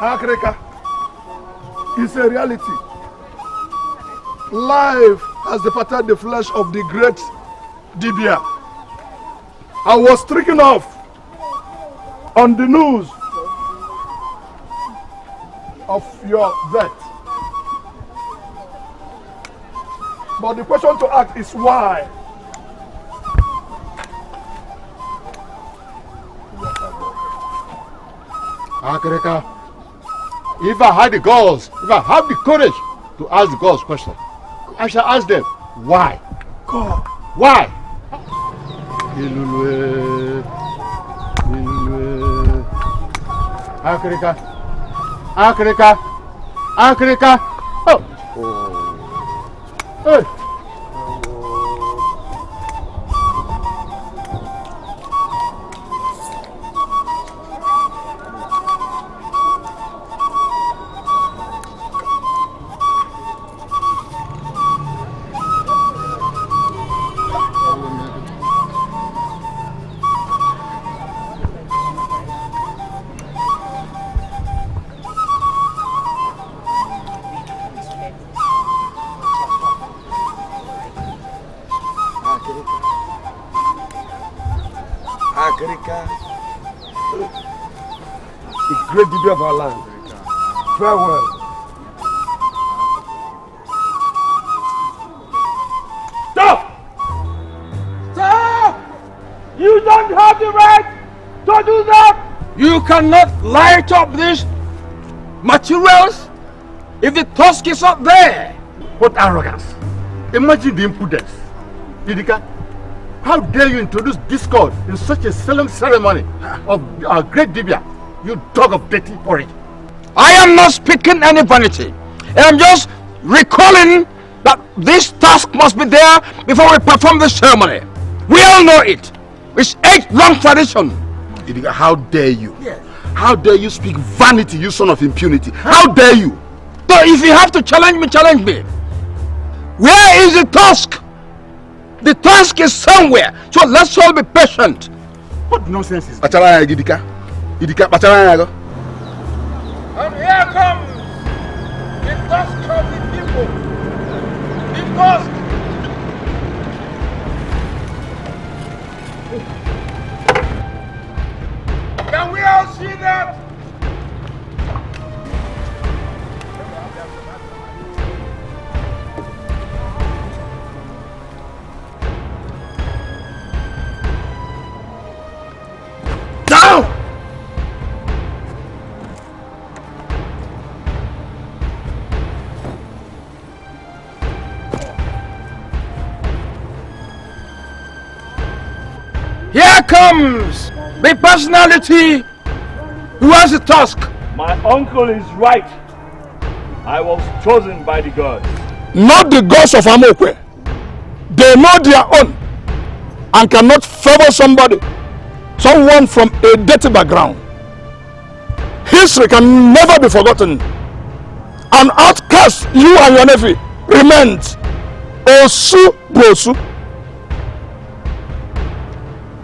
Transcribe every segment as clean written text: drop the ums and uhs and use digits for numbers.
Africa is a reality. Life has departed the flesh of the great Dibia. I was stricken off on the news of your death. But the question to ask is why? Akreka, if I had the goals, if I have the courage to ask the gods question, I shall ask them, why? God. Why? Akreka. Oh. Hey. The great Dibia of our land. Farewell. Stop! Stop! You don't have the right to do that! You cannot light up these materials if the tusk is not there. What arrogance! Imagine the impudence. Idika, how dare you introduce discord in such a solemn ceremony of our great Dibia, you dog of dirty porridge. I am not speaking any vanity. I am just recalling that this task must be there before we perform the ceremony. We all know it. It's age-long tradition. Idika, how dare you? Yes. How dare you speak vanity, you son of impunity? How dare you? So if you have to challenge me, challenge me. Where is the tusk? The tusk is somewhere, so let's all be patient. What nonsense is that? Idika, Idika, and here comes the tusk of the people. The tusk. Can we all see that? Down! Here comes the personality who has a tusk. My uncle is right. I was chosen by the gods. Not the gods of Amokwe. They know their own and cannot favor someone from a dirty background. History can never be forgotten. An outcast, you and your nephew, remains. Osu Brosu.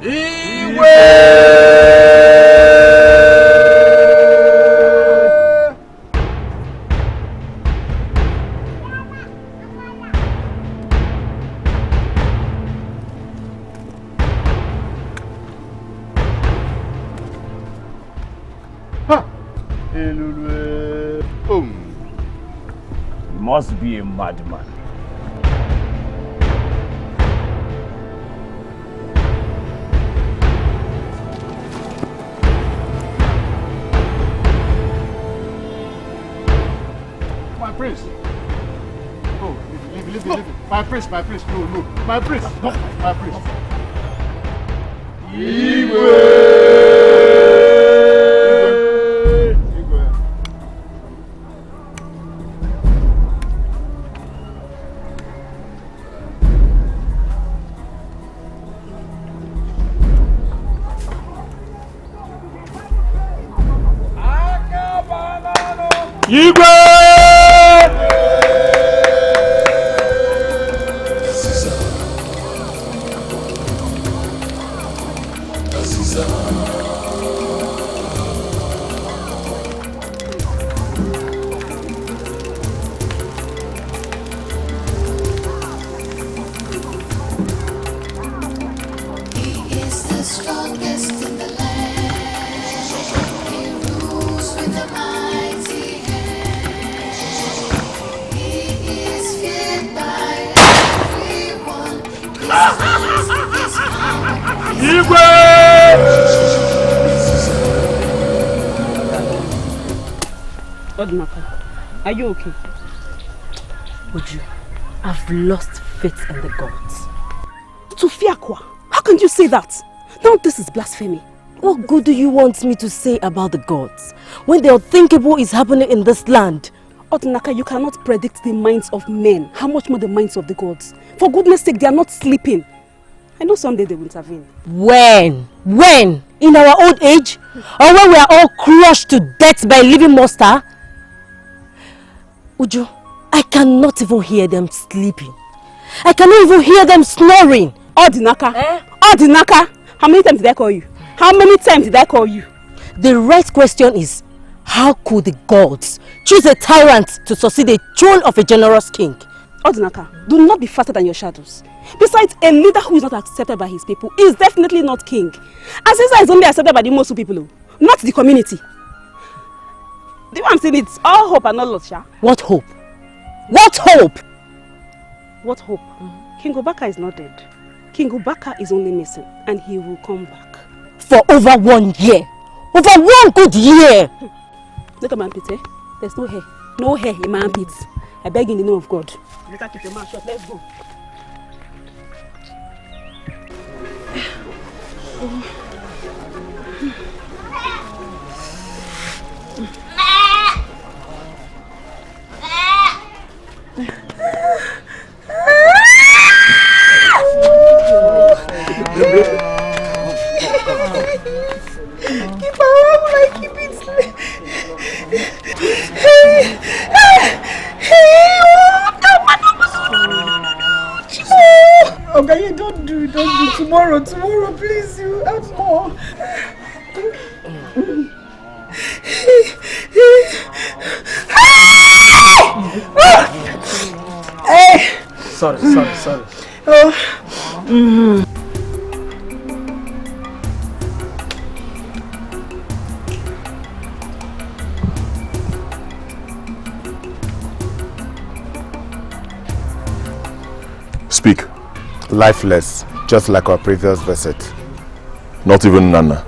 You must be a madman. My prince. Oh, leave it. My prince, no. My prince, no, my prince. Igwe! Aziza. Odinaka, are you okay? Uju, I've lost faith in the gods. Tufiakwa, how can you say that? Now this is blasphemy. What good do you want me to say about the gods when the unthinkable is happening in this land? Odinaka, you cannot predict the minds of men. How much more the minds of the gods? For goodness sake, they are not sleeping. I know someday they will intervene. When? When? In our old age? Or when we are all crushed to death by a living monster? Uju, I cannot even hear them sleeping. I cannot even hear them snoring. Odinaka, Odinaka, how many times did I call you? How many times did I call you? The right question is, how could the gods choose a tyrant to succeed the throne of a generous king? Odinaka, do not be faster than your shadows. Besides, a leader who is not accepted by his people is definitely not king. Aziza is only accepted by the Mosu people, not the community. Do you want to say it's all hope and not loss, Sha? What hope? What hope? What hope? King Obaka is not dead. King Obaka is only missing, and he will come back. For over 1 year. Over 1 good year. Look at my armpit, eh? There's no hair. No hair in my armpits. I beg in the name of God. Better keep your mouth shut. Let's go. Okay, you don't do tomorrow, please, you have more. Sorry. Speak. Lifeless, just like our previous visit. Not even Nana?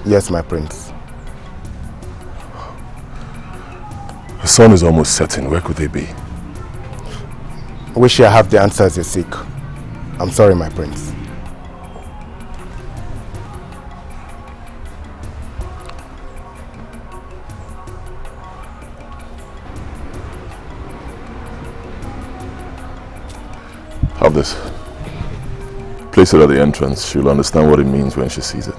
Yes, my prince. The sun is almost setting. Where could they be? I wish I have the answers you seek. I'm sorry, my prince. Have this. Place it at the entrance. She'll understand what it means when she sees it.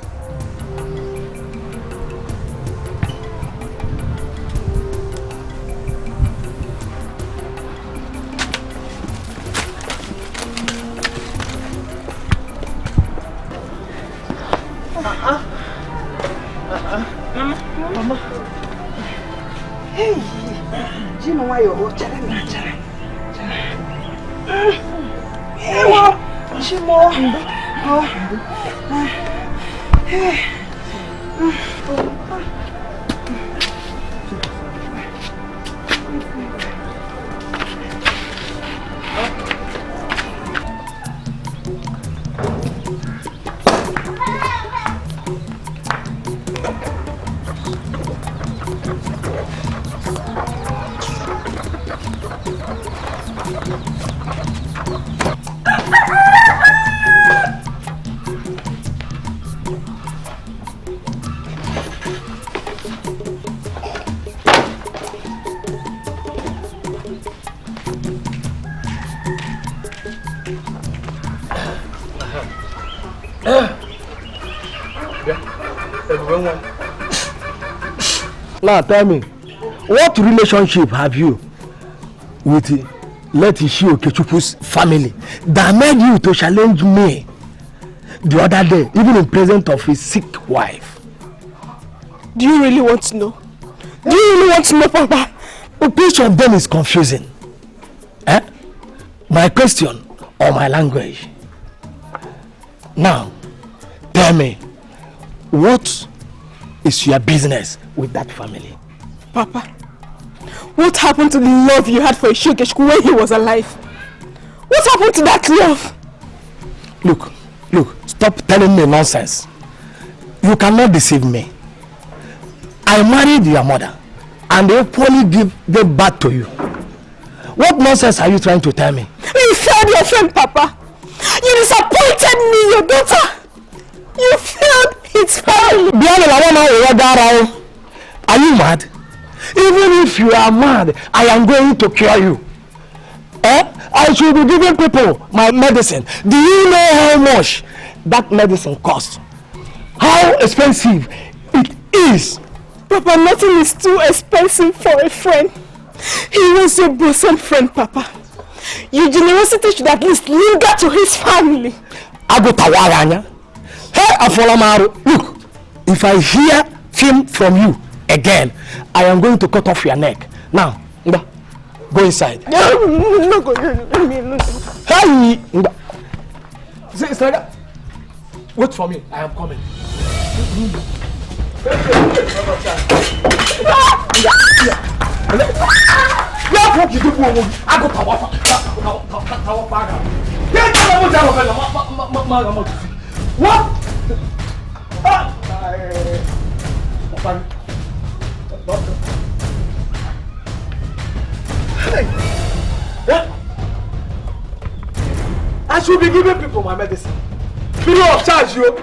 Mama. Hey, do you know why you're watching me? Chimo. Now tell me, what relationship have you with Letishi Okechukwu's family that made you to challenge me the other day, even in presence of his sick wife? Do you really want to know? Do you really want to know, Papa? Which of them is confusing? My question or my language? Now, tell me, what is your business with that family? Papa, what happened to the love you had for Ishokeshku when he was alive? What happened to that love? Look, stop telling me nonsense. You cannot deceive me. I married your mother and they only gave birth to you. What nonsense are you trying to tell me? You failed your friend, Papa. You disappointed me, your daughter. You failed his family. Are you mad? Even if you are mad, I am going to cure you. I should be giving people my medicine. Do you know how much that medicine costs? How expensive it is? Papa, nothing is too expensive for a friend. He was your bosom friend, Papa. Your generosity should at least linger to his family. Look, if I hear film from you again, I am going to cut off your neck. Now, go inside. No, go. Hey, wait for me. I am coming. What? I should be giving people my medicine. Free of charge, you.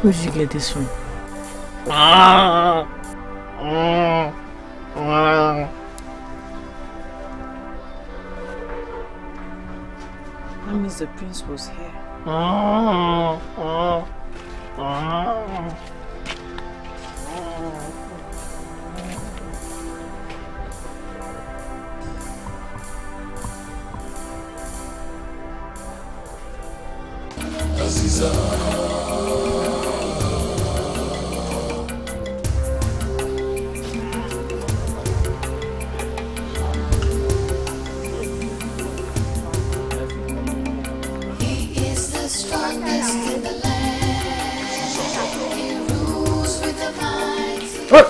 Where did you get this from? That means the prince was here. Aziza.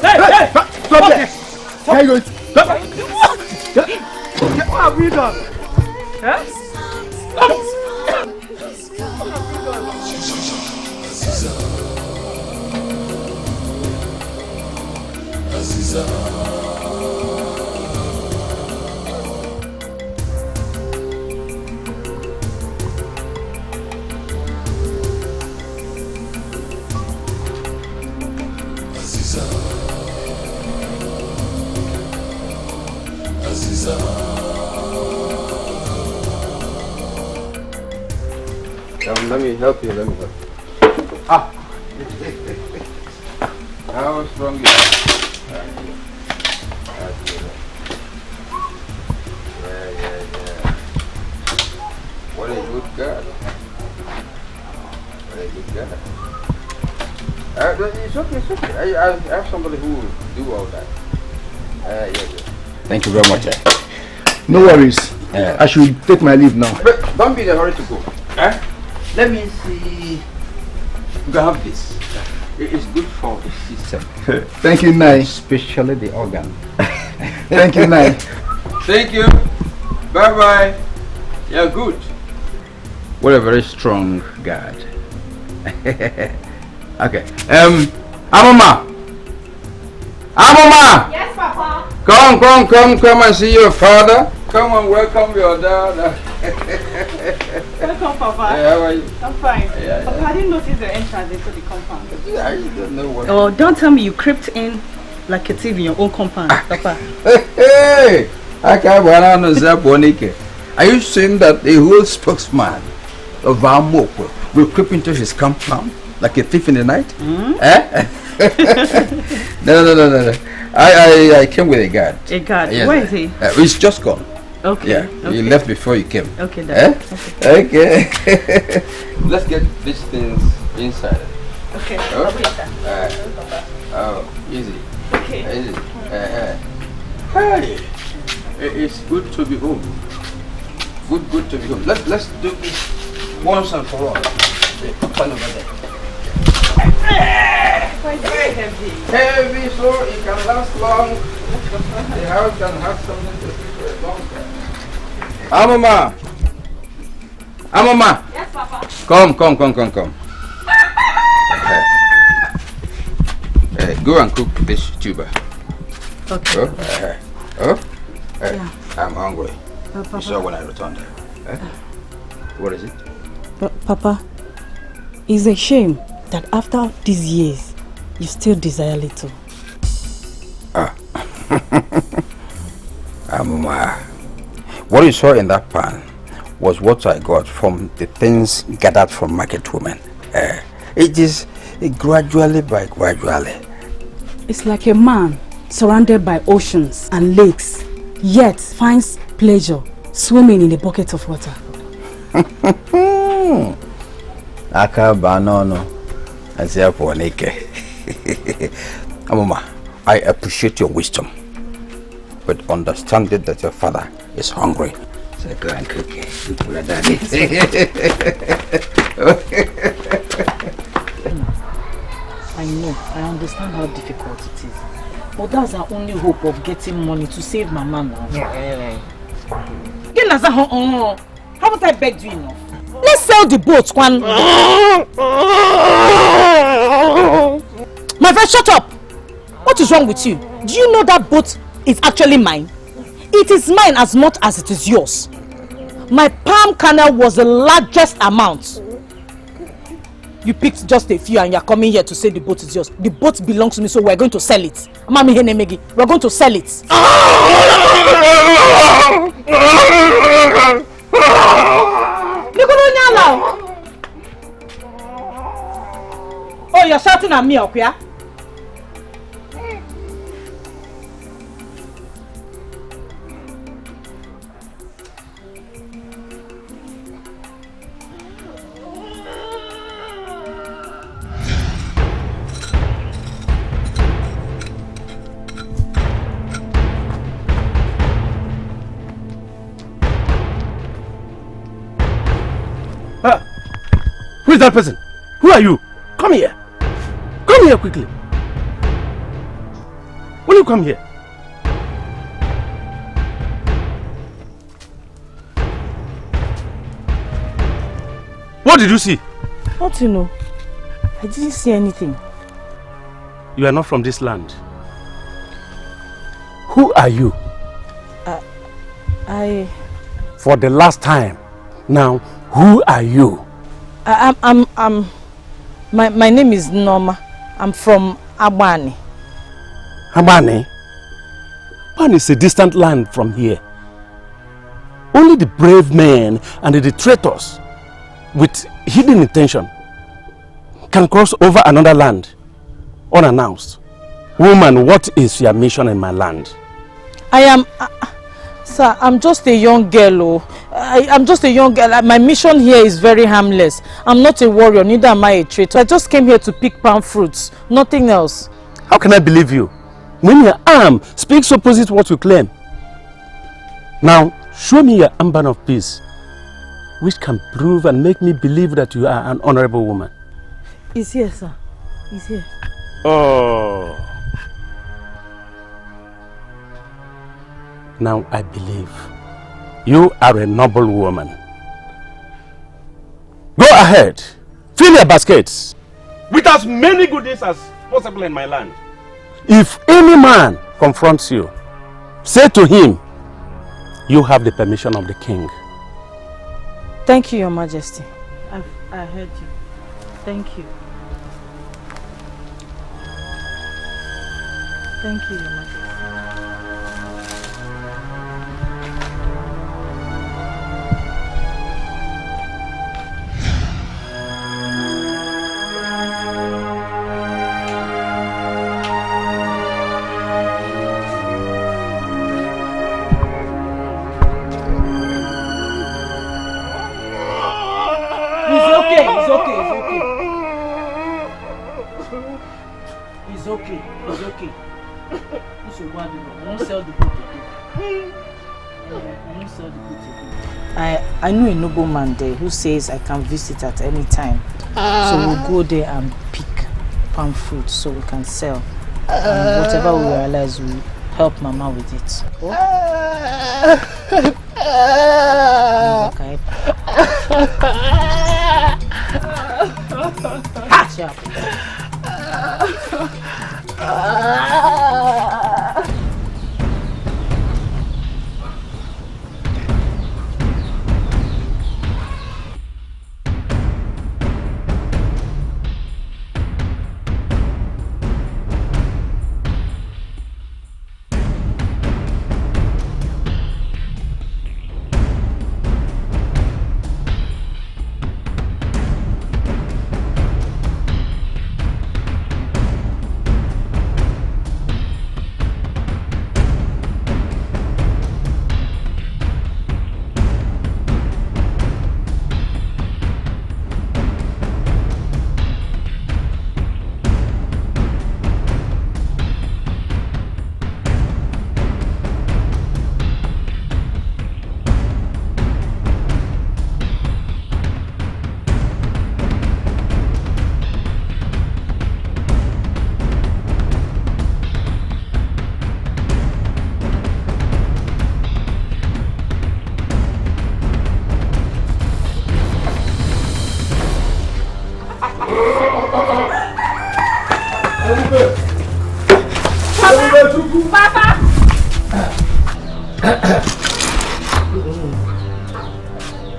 Hey! Stop there! Stop! Stop! What have we done? Huh? Aziza. Let me help you. Ah! How strong you are. Yeah. What a good girl. It's okay. I have somebody who will do all that. Thank you very much. No worries. I should take my leave now. But don't be in a hurry to go. Let me see. You can have this. It is good for the system. Thank you, Nai. Especially the organ. Thank you, Nai. Thank you. Bye-bye. You're good. What a very strong guard. Okay. Amama! Yes, Papa. Come and see your father. Come and welcome your dad. Welcome, Papa. Hey, how are you? I'm fine. Yeah. Papa, I didn't notice the entrance into the compound. I don't know what. Oh, don't tell me you crept in like a thief in your own compound, Papa. Hey! Are you saying that the whole spokesman of Amoko will creep into his compound like a thief in the night? No. I came with a guard. A guard? Yes. Where is he? He's just gone. Okay. Yeah, he left before you came. Okay, then. Okay. Let's get these things inside. Okay. Oh, easy. Okay. Easy. Hey, it's good to be home. Good to be home. Let's do this once and for all. Turn over there. Very heavy. Heavy, so it can last long. The house can have something to do for a long time. Amama. Yes, Papa. Come. Go and cook this tuber. Okay. I'm hungry. You saw when I returned. What is it? Papa, it's a shame that after these years, you still desire little. Amama, what you saw in that pan was what I got from the things gathered from market women. It is gradually. It's like a man surrounded by oceans and lakes, yet finds pleasure swimming in a bucket of water. Amama, I appreciate your wisdom, but understanding that your father is hungry. So go and cook it. I know, I understand how difficult it is. But that's our only hope of getting money to save Mama now. Haven't I begged you enough? Let's sell the boat, Kwan. My friend, shut up! What is wrong with you? Do you know that boat is actually mine? It is mine as much as it is yours. My palm kernel was the largest amount. You picked just a few and you're coming here to say the boat is yours. The boat belongs to me, so we're going to sell it. We're going to sell it. Oh, you're shouting at me, okay? Who is that person? Who are you? Come here. Come here quickly. Will you come here? What did you see? What you know? I didn't see anything. You are not from this land. Who are you? For the last time. Now, who are you? My name is Norma. I'm from Abani. Abani? Abani is a distant land from here. Only the brave men and the traitors with hidden intention can cross over another land unannounced. Woman, what is your mission in my land? Sir, I'm just a young girl. I'm just a young girl. My mission here is very harmless. I'm not a warrior, neither am I a traitor. I just came here to pick palm fruits, nothing else. How can I believe you when your arm speaks opposite what you claim? Now, show me your armband of peace, which can prove and make me believe that you are an honorable woman. It's here, sir. It's here. Oh. Now I believe you are a noble woman. Go ahead, fill your baskets with as many goodies as possible in my land. If any man confronts you, say to him, you have the permission of the king. Thank you, Your Majesty. I heard you. Thank you. Thank you, Your Majesty. It's okay. I know a nobleman there who says I can visit at any time. So we'll go there and pick palm fruit so we can sell. And whatever we realize, we'll help Mama with it. Okay.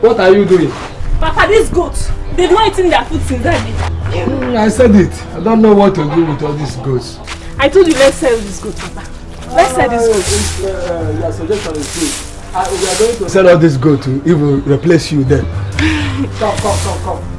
What are you doing? Papa, these goats, they've not eaten their food since that day. I said it. I don't know what to do with all these goats. I told you let's sell these goats, Papa. Let's sell these goats. Your suggestion is good. We are going to sell all these goats to even replace you then. Come.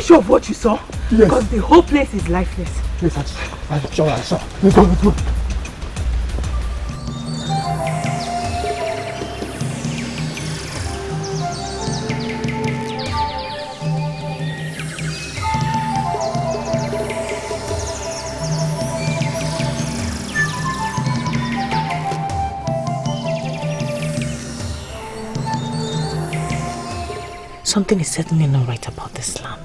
Sure of what you saw? Yes. Because the whole place is lifeless. Yes, I saw. Let's go. Something is certainly not right about this land.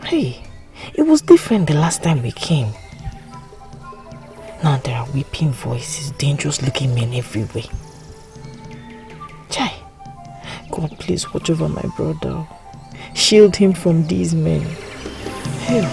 Hey, it was different the last time we came. Now there are weeping voices, dangerous looking men everywhere. Chai, God please watch over my brother. Shield him from these men. Hey.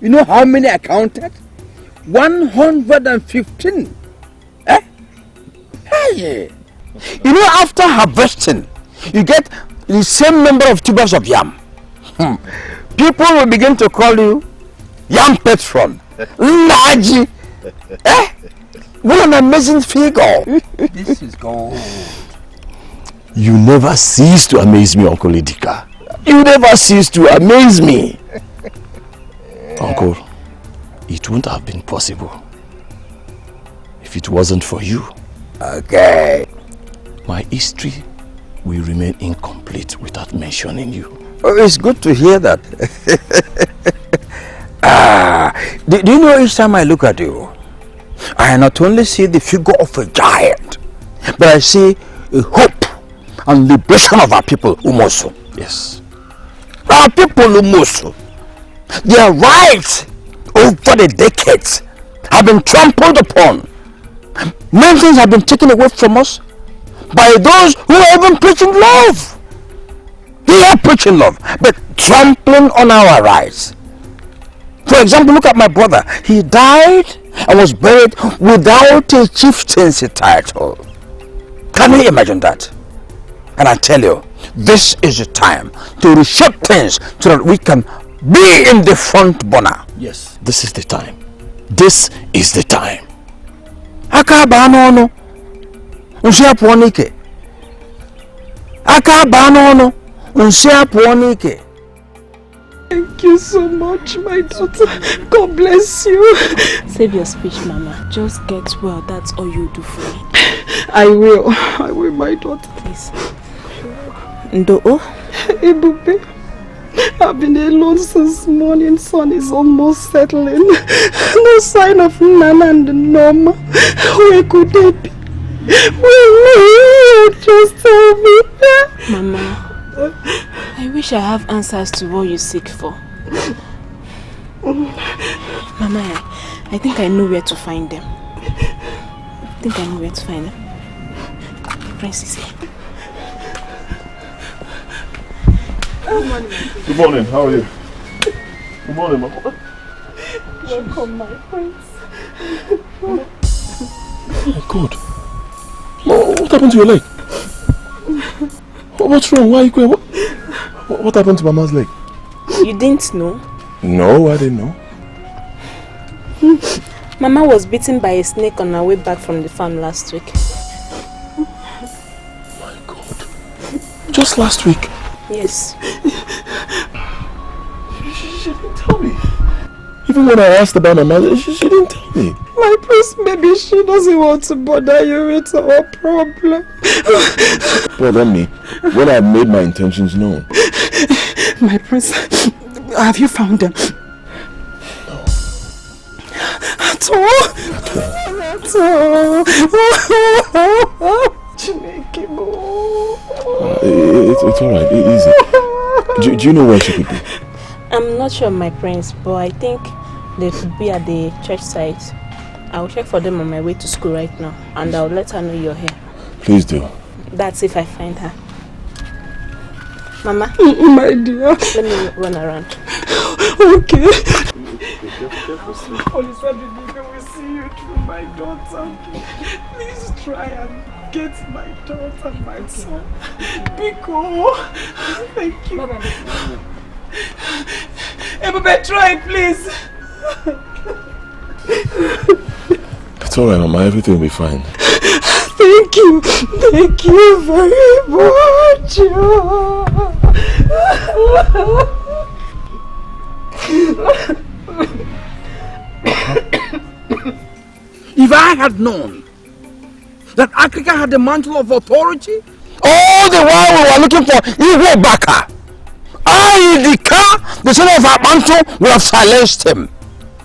You know how many I counted? 115. Eh? Hey. You know, after harvesting, you get the same number of tubers of yam. People will begin to call you Yam Patron. Naji. Eh? What an amazing figure. This is gold. You never cease to amaze me, Uncle Idika. You never cease to amaze me. Uncle, it wouldn't have been possible if it wasn't for you. Okay. My history will remain incomplete without mentioning you. Oh, it's good to hear that. Do you know each time I look at you, I not only see the figure of a giant, but I see a hope and liberation of our people, Umoso. Yes. Our people, Umoso, their rights over the decades have been trampled upon. Many things have been taken away from us by those who are even preaching love. They are preaching love, but trampling on our rights. For example, look at my brother. He died and was buried without a chieftaincy title. Can you imagine that? And I tell you, this is the time to reshape things so that we can be in the front burner. Yes, this is the time. This is the time. Akabanono. Unshapuonike. Akabanono. Unshapuonike. Thank you so much, my daughter. God bless you. Save your speech, Mama. Just get well. That's all you do for me. I will, my daughter. Please. Ndo-o? Ebube, I've been alone since morning. Sun is almost settling. No sign of Nana and Norma. Where could they be? Where? Just tell me. Mama, I wish I have answers to what you seek for. Mama, I think I know where to find them. Prince is here. Good morning, how are you? Good morning, Mama. Welcome, my prince. Oh my God. What happened to your leg? What's wrong? Why are you going? What happened to Mama's leg? You didn't know? No, I didn't know. Mama was bitten by a snake on her way back from the farm last week. My God. Just last week? Yes. She didn't tell me. Even when I asked about my mother, she didn't tell me. My prince, maybe she doesn't want to bother you with our problem. Bother me when I made my intentions known. My prince, have you found them? No. At all? At all. It's alright, easy. Do you know where she could be? I'm not sure, my prince, but I think they could be at the church site. I'll check for them on my way to school right now, and I'll let her know you're here. Please do. That's if I find her. Mama? My dear. Let me run around. Okay. Holy Spirit, we see you through my daughter. Please try and get my daughter, my son. Biko. Thank you. Ebube, try, please. It's alright, Mama. Everything will be fine. Thank you. Thank you very much. If I had known that Africa had the mantle of authority, all the while we were looking for Igwe Baka, the car, the son of our mantle, would have silenced him.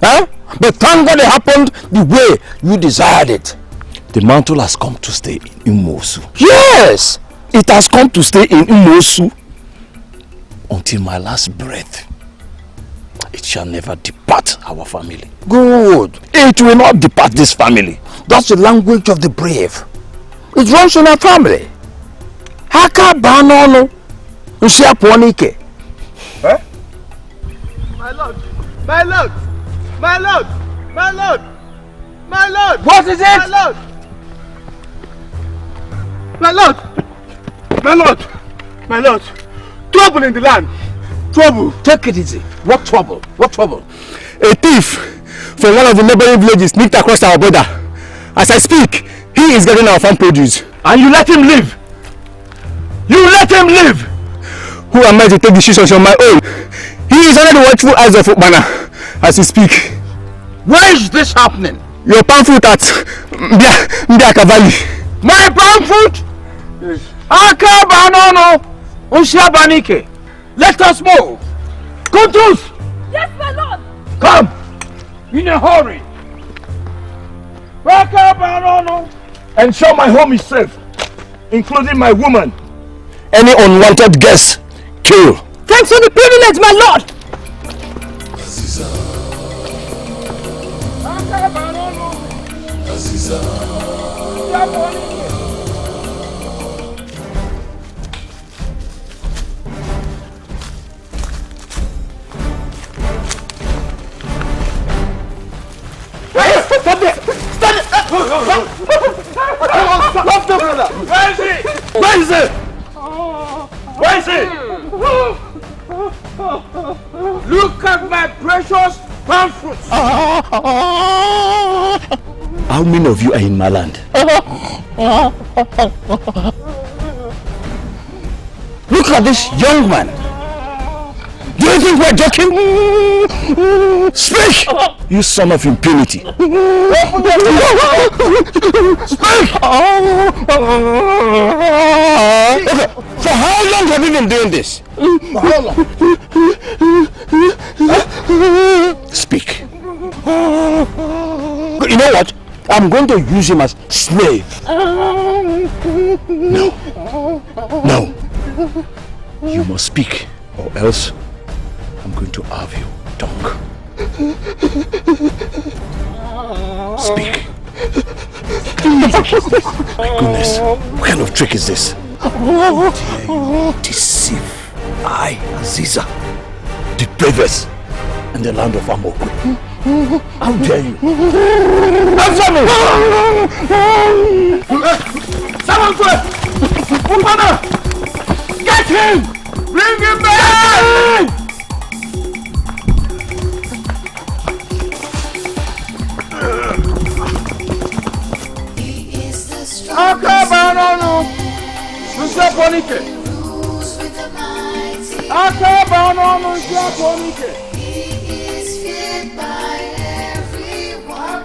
Huh? But thank God it happened the way you desired it. The mantle has come to stay in Umosu. Yes! It has come to stay in Umosu until my last breath. It shall never depart our family. Good. It will not depart this family. That's the language of the brave. It runs in our family. Haka banono. Usiapuanike. My lord. My lord! My lord! My lord! My lord! What is it? My lord! My lord! My lord! My lord! Trouble in the land! Trouble! Take it easy. What trouble? What trouble? A thief from one of the neighboring villages sneaked across our border. As I speak, he is getting our farm produce. And you let him live? You let him live? Who am I to take decisions on my own? He is under the watchful eyes of Ukbana as we speak. Where is this happening? Your palm fruit at Mbiaka Valley. My palm fruit? Yes. Let us move. Kuntus! Yes, my lord! Come! In a hurry! Ensure my home is safe, including my woman. Any unwanted guest, kill. Thanks for the privilege, my lord! Aziza. Aziza. Stop there! Stop it! Stop the brother! Where is he? Where is he? Where is he? Look at my precious palm fruits! How many of you are in my land? Look at this young man! Do you think we're joking? Speak! You son of impunity! Speak! Okay, for how long have you been doing this? For how long? Speak. You know what? I'm going to use him as slave. No. No. You must speak, or else I'm going to have you tongue. Speak. My goodness, what kind of trick is this? How dare you deceive I, Aziza, the bravest in the land of Amokwe? How dare you? Answer me! Someone to it! Umana! Get him! Bring him back! Akabanonu! Nsaponike! Akabanonu! Nsaponike! He is feared by everyone.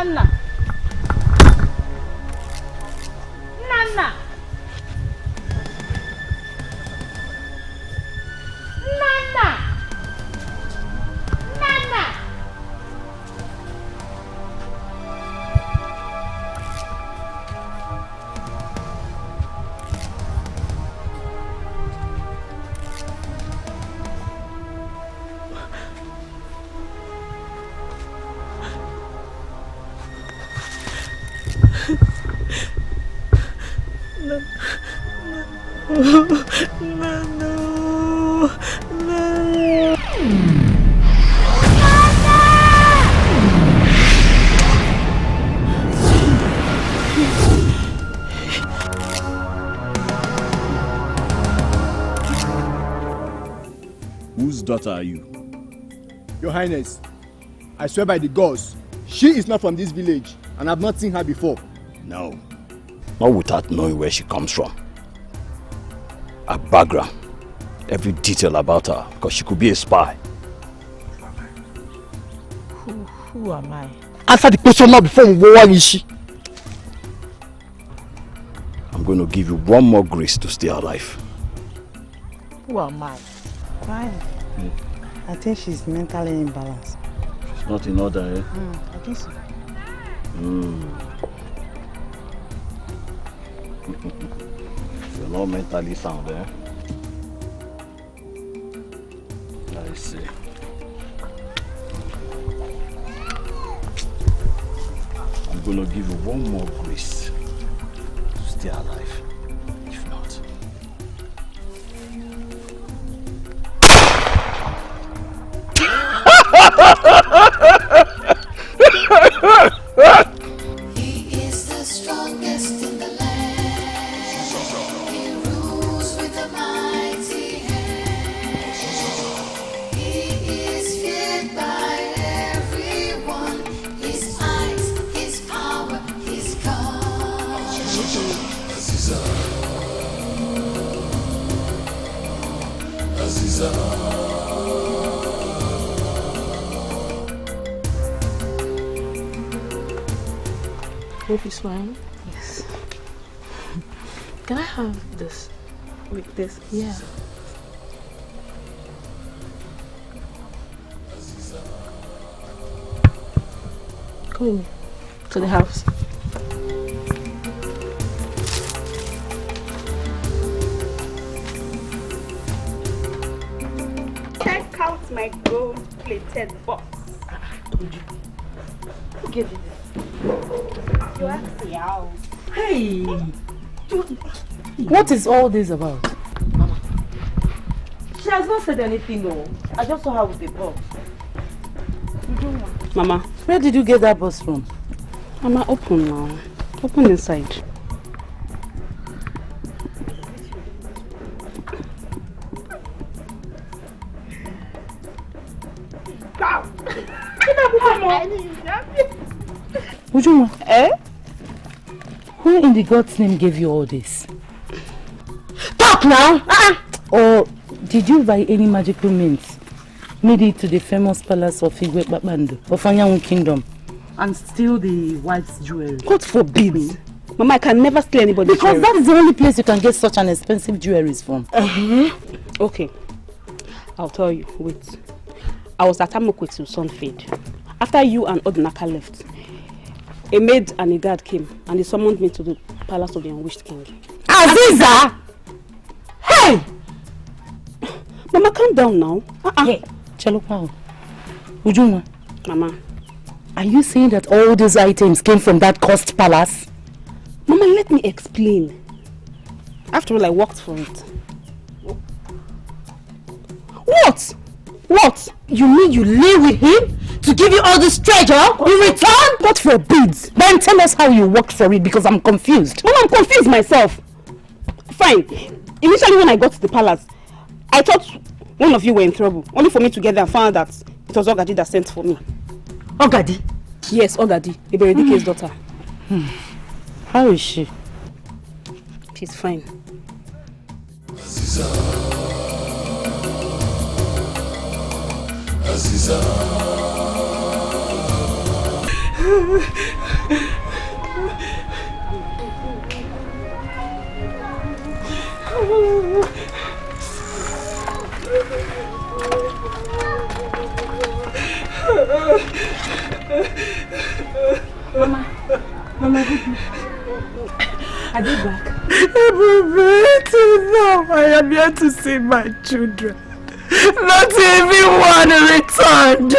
Nana. Nana. Nana. Nana. Whose daughter are you? Your Highness, I swear by the gods, she is not from this village and I've not seen her before. No, not without knowing where she comes from. Her background, every detail about her, because she could be a spy. Who am I? Answer the question now before we go on issue. I'm going to give you one more grace to stay alive. Who am I? Fine. I think she's mentally imbalanced. She's not in order, eh? I think so. You're not mentally sound, eh? I see. I'm gonna give you one more grace to stay alive. If not. He is the strongest in the land. He rules with a mighty hand. He is feared by everyone. His eyes, his power, his God. Aziza. Aziza. Hope you smile. Yes. Can I have this? With this? Yeah. Come with me to the house. Check out my gold-plated box. Who gave you this? You asked me out. Hey! What is all this about? Mama. She has not said anything, though. I just saw her with the box. Mama. Where did you get that box from? Mama, open now. Open inside. Ujuma, who in the God's name gave you all this? Talk now! Or did you by any magical means made it to the famous palace of Igwe Babando of Anyanwu Kingdom and steal the wife's jewelry? God forbid me. Mama, I can never steal anybody's jewelry. Because that is the only place you can get such an expensive jewelry from. Okay. I'll tell you. Wait. I was at Amokwe till sun fade. After you and Odunaka left, a maid and a guard came and they summoned me to the palace of the unwished king. Aziza! Hey! Mama, calm down now. Hey, Chelopao. Ujuma. Mama. Are you saying that all these items came from that cursed palace? Mama, let me explain. After all, I worked for it. What? What? You mean you live with him to give you all this treasure? You return? God forbid. Then tell us how you worked for it because I'm confused. Mama, I'm confused myself. Fine. Initially when I got to the palace, I thought one of you were in trouble. Only for me to get there and find out that it was Ogadi that sent for me. Ogadi? Yes, Ogadi. Iberedike's daughter. How is she? She's fine. Aziza. Aziza. Mama, I did back. Now I am here to see my children. Not even one returned.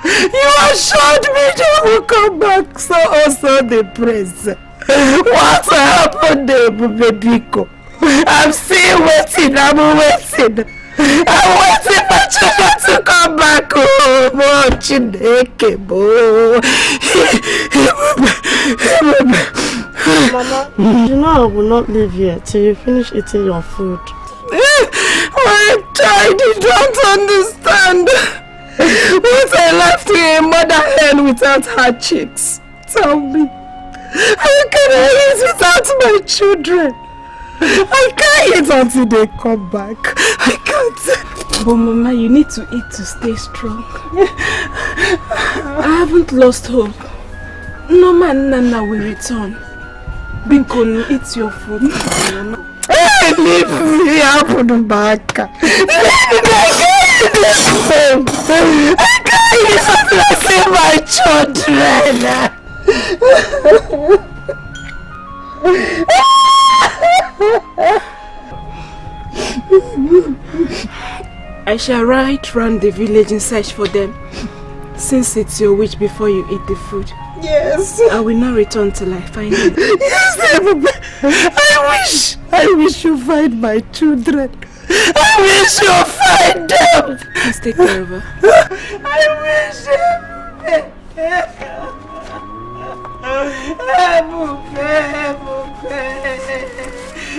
You assured me they will come back, so also the prince. What happened there, Biko? I'm still waiting, I'm waiting my children to come back home. Oh, Chineke, Mama, you know I will not leave here till you finish eating your food. My child, you don't understand. Once I left you a mother hen without her chicks. Tell me, how can I eat without my children? I can't eat until they come back. I can't. But Mama, you need to eat to stay strong. I haven't lost hope. No man Nana will return. Binkonu, eat your food. Hey, leave me up on the back. Leave me back. I can't see my children. I shall ride round the village and search for them. Since it's your wish before you eat the food. Yes. I will not return till I find them. Yes, I wish you find my children. I wish you find them. Please take care of her. I wish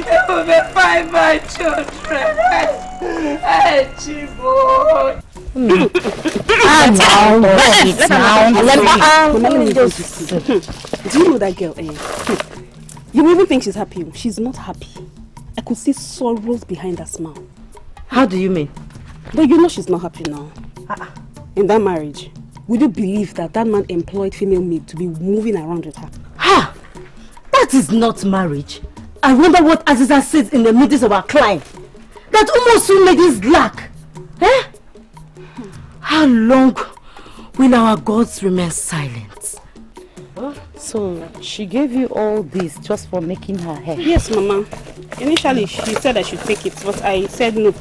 Ebupe, find my children. Do you know that girl? You even think she's happy? She's not happy. I could see sorrows behind her smile. How do you mean? But you know she's not happy now. In that marriage, would you believe that that man employed female maid to be moving around with her? Ha! That is not marriage. I wonder what Aziza says in the meetings of our client. That almost soon ladies lack. Eh? How long will our gods remain silent? So she gave you all this just for making her hair? Yes, Mama. Initially, she said I should take it, but I said no.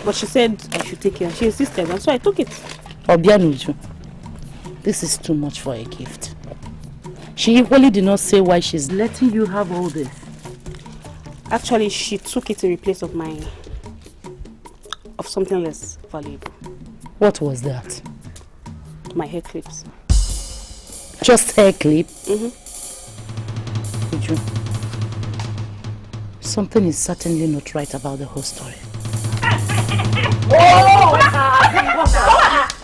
But she said I should take it. She insisted, and so I took it. Obianuju, this is too much for a gift. She equally did not say why she's letting you have all this. Actually, she took it in replace of something less valuable. What was that? My hair clips. Just hair clip? Mm-hmm. Uju, something is certainly not right about the whole story.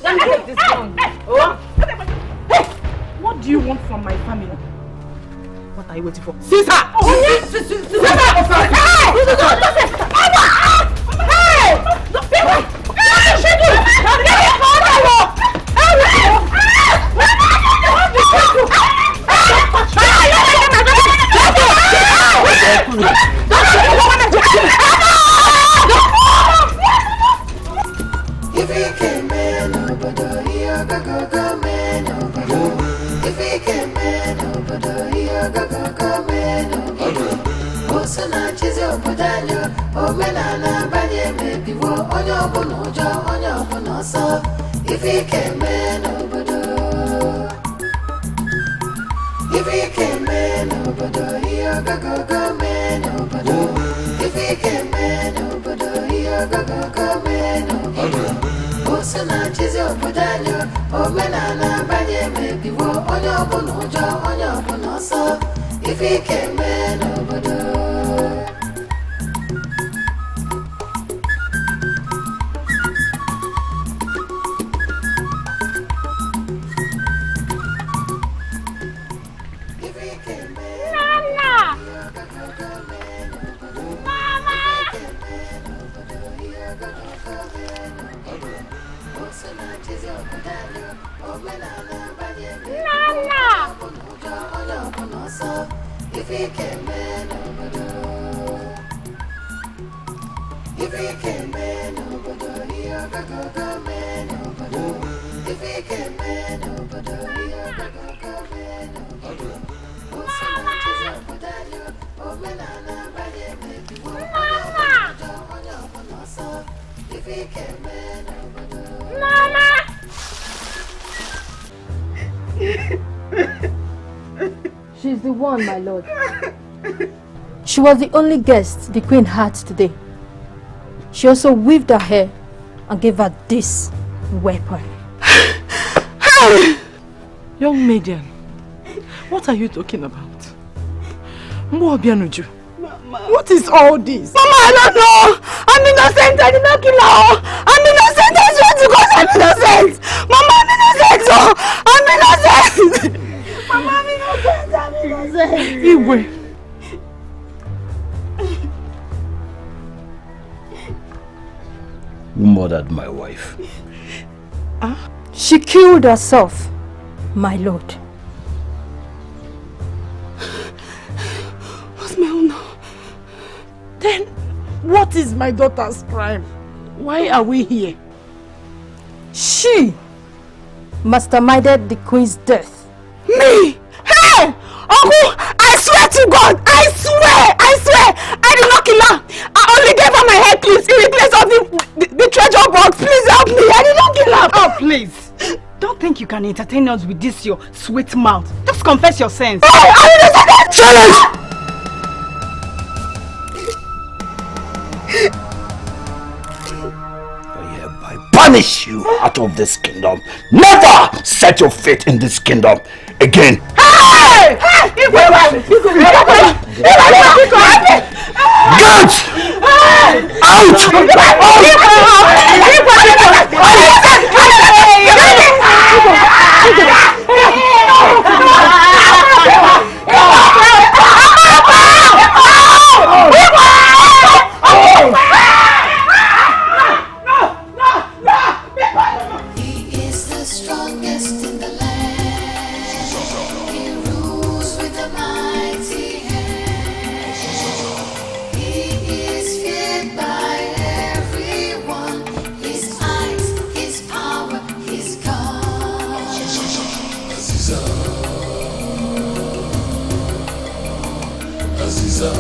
Let me take this down. Hey, what do you want from my family? What are you waiting for? Seize her! If he came in over the here, go man over the. If he came in over the here, go man over the. Oh, so now she's over there. Oh, man, I'm maybe what on your bonoja, on your bonosa. If he came in over the. If he came in over the here, go man over the. If he came in over the here, go man over the. Oh, so now she's over there. Oh, man, I'm maybe what on your bonoja, on your bonosa. If he came in over the. If he came in over the, if he came in over the, here go man over the. If he came in over the, here go man over the. Oh, so much is over there. Oh, man, I'm maybe what on your bonosa. If he came in over the. She's the one, my lord. She was the only guest the queen had today. She also weaved her hair and gave her this weapon. Young maiden, what are you talking about? Mwabianuju, what is all this? Mama, I don't know! I'm innocent! I did not kill her! I'm innocent! I swear to God, I'm innocent! Mama, I'm innocent! Oh, I'm innocent! Mama, I'm innocent! I'm innocent! Iwe! Who murdered my wife? She killed herself, my lord. What's my own now? Then, what is my daughter's crime? Why are we here? She masterminded the queen's death. Me? Hey! Uncle, I swear to God, I swear, I did not kill her. I only gave her my head clips in place of the treasure box. Please help me, I did not kill her. Oh, please. Don't think you can entertain us with this your sweet mouth. Just confess your sins. Silence! I hereby banish you out of this kingdom. Never set your feet in this kingdom again. Hey! He is the strongest in the land. He rules with a mighty hand. He is feared by everyone. His eyes, his power, his God. Aziza. Aziza.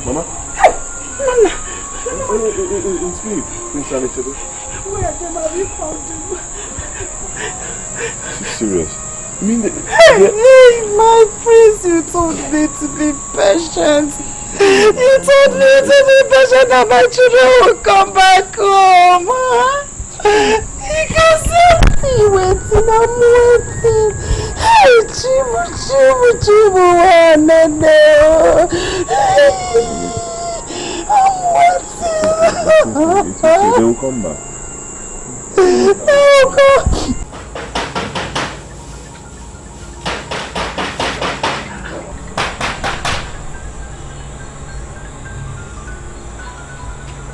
Mama? Nana! It's me, Prince Anitado. Where have you found him? She's serious. I mean, Hey, my prince, you told me to be patient. You told me to be patient that my children will come back home. You can see me waiting, I'm waiting. Hey, Chimu, Nene. I'm waiting. it's okay, they will come back. They will come.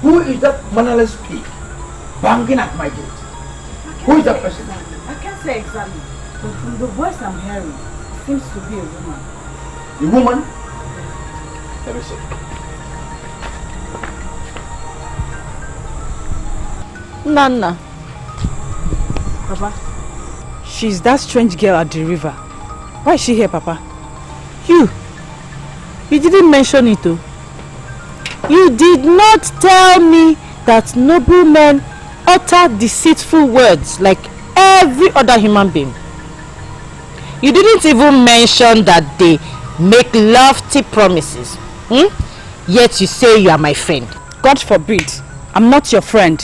Who is that mannerless pig banging at my gate? Who is that person? I can't say exactly, but from the voice I'm hearing, it seems to be a woman. A woman? Let me see. Nana. Papa, she's that strange girl at the river. Why is she here, Papa? You didn't mention it though. You did not tell me that noblemen utter deceitful words like every other human being. You didn't even mention that they make lofty promises. Yet you say you are my friend. God forbid. I'm not your friend.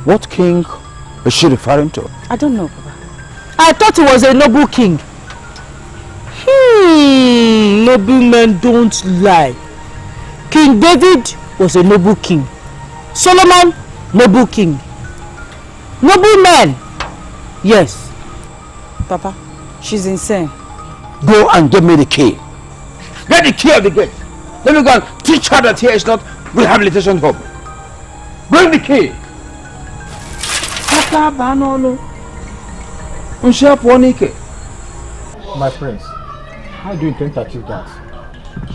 What king is she referring to? I don't know, Papa. I thought he was a noble king. Noblemen don't lie. King David was a noble king. Solomon, noble king. Noblemen, yes. Papa, she's insane. Go and give me the key. Get the key of the gate. Let me go and teach her that here is not rehabilitation home. Bring the key. My prince, how do you intend to achieve that?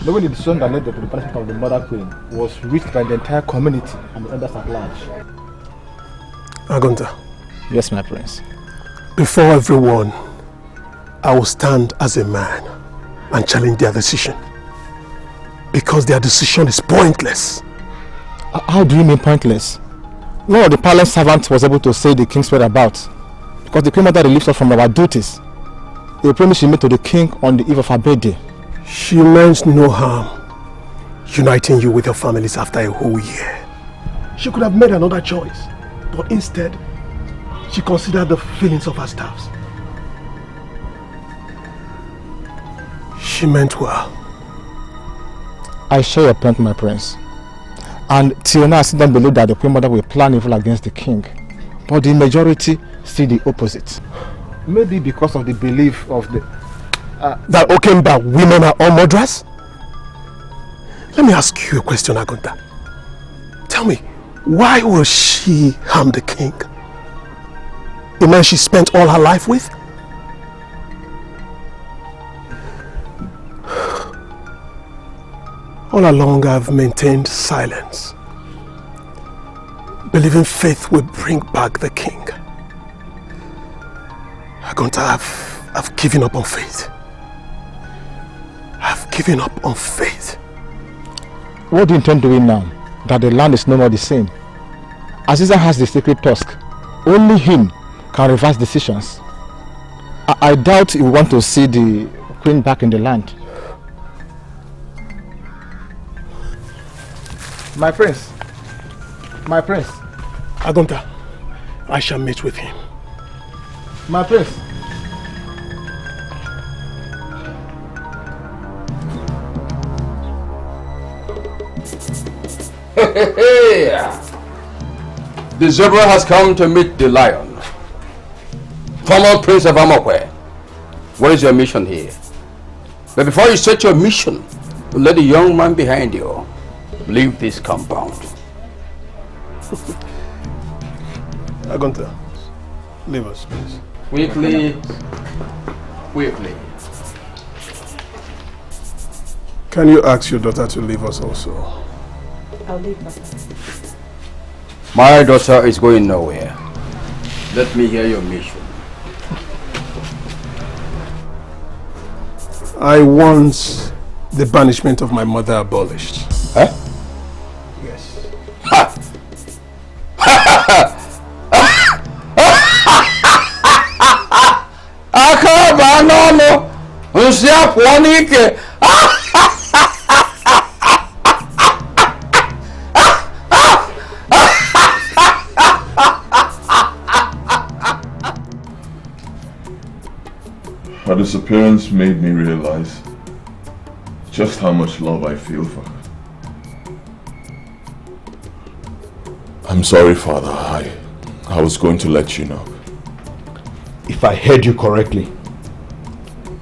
Knowing the decision that led to the punishment of the mother queen was reached by the entire community and the others at large. Agunta. Yes, my prince. Before everyone, I will stand as a man and challenge their decision. Because their decision is pointless. How do you mean pointless? None of the palace servants was able to say the king's whereabouts because the queen mother relieved us from our duties. The promise she made to the king on the eve of her birthday. She meant no harm uniting you with your families after a whole year. She could have made another choice, but instead, she considered the feelings of her staffs. She meant well. I share your point, my prince. And till now, I still don't believe that the Queen Mother will plan evil against the king. But the majority see the opposite. Maybe because of the belief of the... that Okemba women are all murderers? Let me ask you a question, Agunta. Tell me, why will she harm the king? The man she spent all her life with? All along I've maintained silence, believing faith will bring back the king. Agunta, I've given up on faith. I've given up on faith. What do you intend doing now that the land is no more the same? Aziza has the secret tusk. Only him can reverse decisions. I doubt he will want to see the queen back in the land. My prince. My prince. Agunta, I shall meet with him. My prince. The zebra has come to meet the lion. Former Prince of Amokwe, what is your mission here? But before you set your mission, let the young man behind you leave this compound. Agunta, leave us, please. Quickly. Can you ask your daughter to leave us also? I'll leave, Papa. My daughter is going nowhere. Let me hear your mission. I want the banishment of my mother abolished. Huh? Yes. Her disappearance made me realize just how much love I feel for her. I'm sorry, Father. I was going to let you know. If I heard you correctly,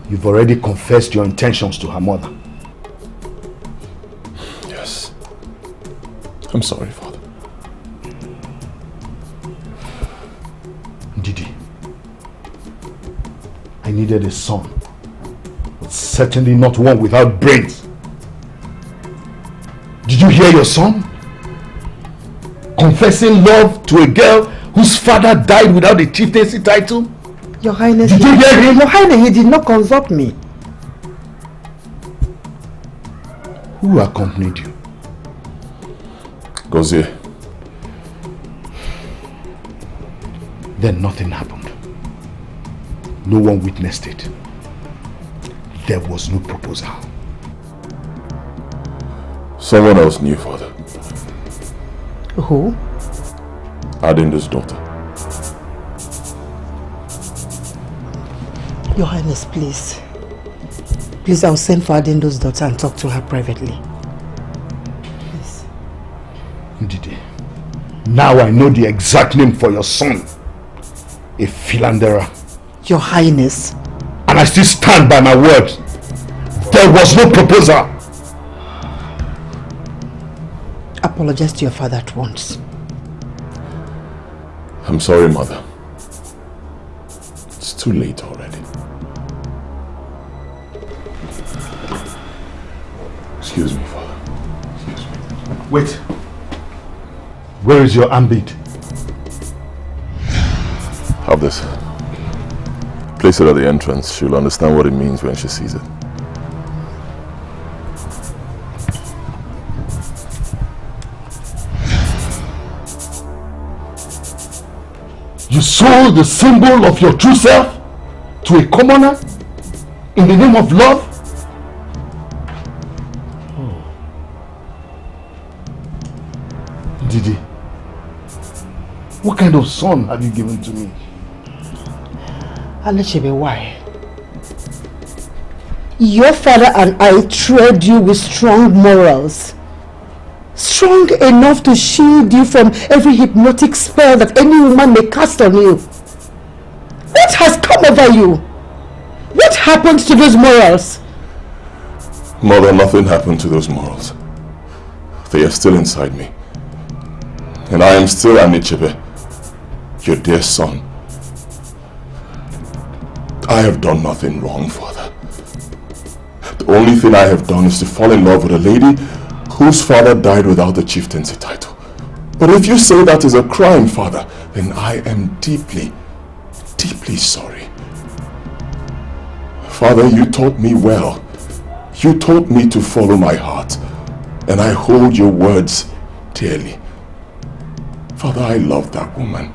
you've already confessed your intentions to her mother. Yes. I'm sorry, Father. Didi, I needed a son, but certainly not one without brains. Did you hear your son? Confessing love to a girl whose father died without a chieftaincy title? Your Highness, did you hear him? Your Highness, he did not consult me. Who accompanied you? Ngozi. Then nothing happened. No one witnessed it. There was no proposal. Someone else knew, Father. Who? Adindo's daughter. Your Highness, please. Please, I'll send for Adindo's daughter and talk to her privately. Please. Ndidi, now I know the exact name for your son. A philanderer. Your Highness. And I still stand by my word. There was no proposal. Apologize to your father at once. I'm sorry, Mother. It's too late already. Excuse me, Father. Excuse me. Wait. Where is your ambit? Have this. Place it at the entrance. She'll understand what it means when she sees it. You sold the symbol of your true self to a commoner in the name of love? Didi, what kind of son have you given to me? Alechebe, why? Your father and I trained you with strong morals, strong enough to shield you from every hypnotic spell that any woman may cast on you. What has come over you? What happened to those morals? Mother, nothing happened to those morals. They are still inside me. And I am still Anichebe, your dear son. I have done nothing wrong, Father. The only thing I have done is to fall in love with a lady whose father died without the chieftaincy title. But if you say that is a crime, Father, then I am deeply, deeply sorry. Father, you taught me well. You taught me to follow my heart, and I hold your words dearly. Father, I love that woman.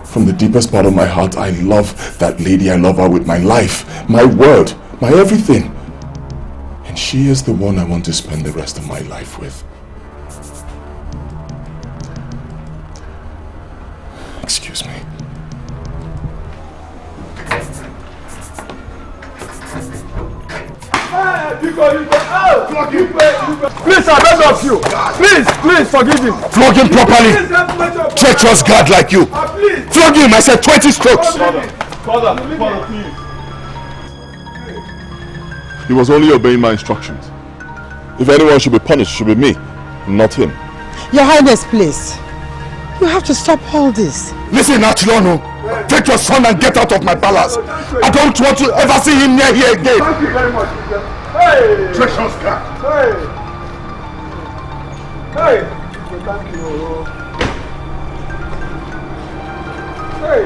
From the deepest part of my heart, I love that lady. I love her with my life, my word, my everything. And she is the one I want to spend the rest of my life with. Excuse me. Please, I beg of you. Please forgive him. Flog him properly. Treacherous guard like you. Flog him, I said 20 strokes. Father, please. He was only obeying my instructions. If anyone should be punished, it should be me, not him. Your Highness, please. You have to stop all this. Listen, Atilono. Take your son and get out of my palace. I don't want to ever see him near here again. Thank you very much. Hey! Treacherous guard. Hey! Thank you. Hey!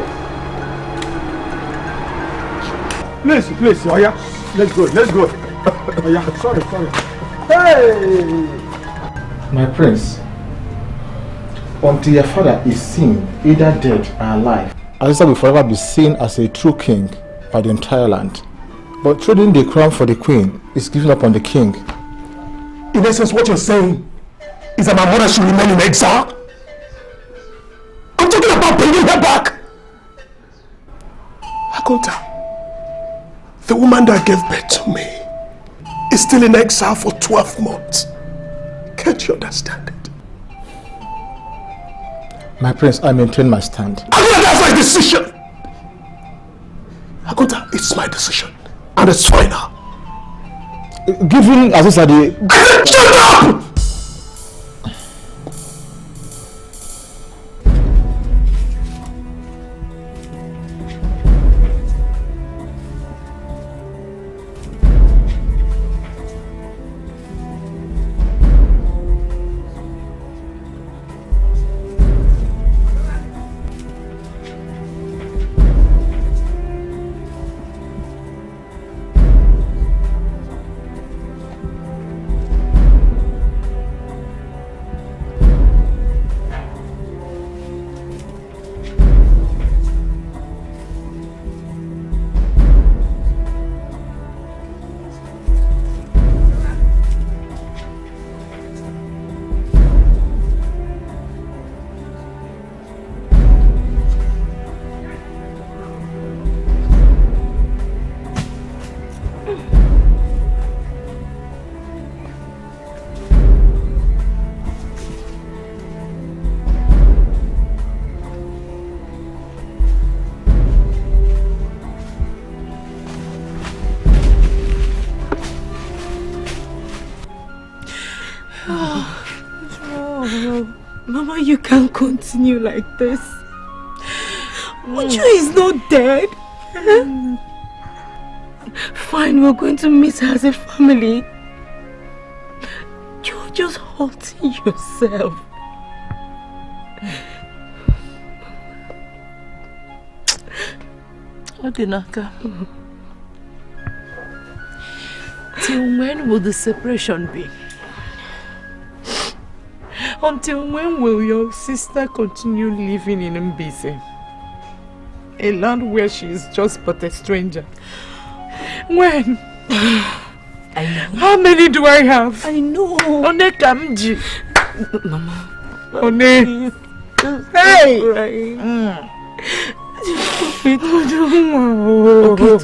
Please, oh yeah. Let's go. Oh yeah, sorry. Hey! My prince, until your father is seen, either dead or alive, Aziza will forever be seen as a true king by the entire land. But trading the crown for the queen is giving up on the king. In essence, what you're saying is that my mother should remain in exile? I'm talking about bringing her back. Akonta, the woman that gave birth to me is still in exile for 12 months. Can't you understand it? My prince, I maintain my stand. Akonta, that's my decision. Akonta, it's my decision. And it's final. Giving Aziza the... Shut up! Mama, you can't continue like this. Uju is not dead. Fine, we're going to meet her as a family. You're just hurting yourself. Odinaka, till when will the separation be? Until when will your sister continue living in Mbise? A land where she is just but a stranger. When? I know. How many do I have? I know. One Kamji. Mama. One. Hey!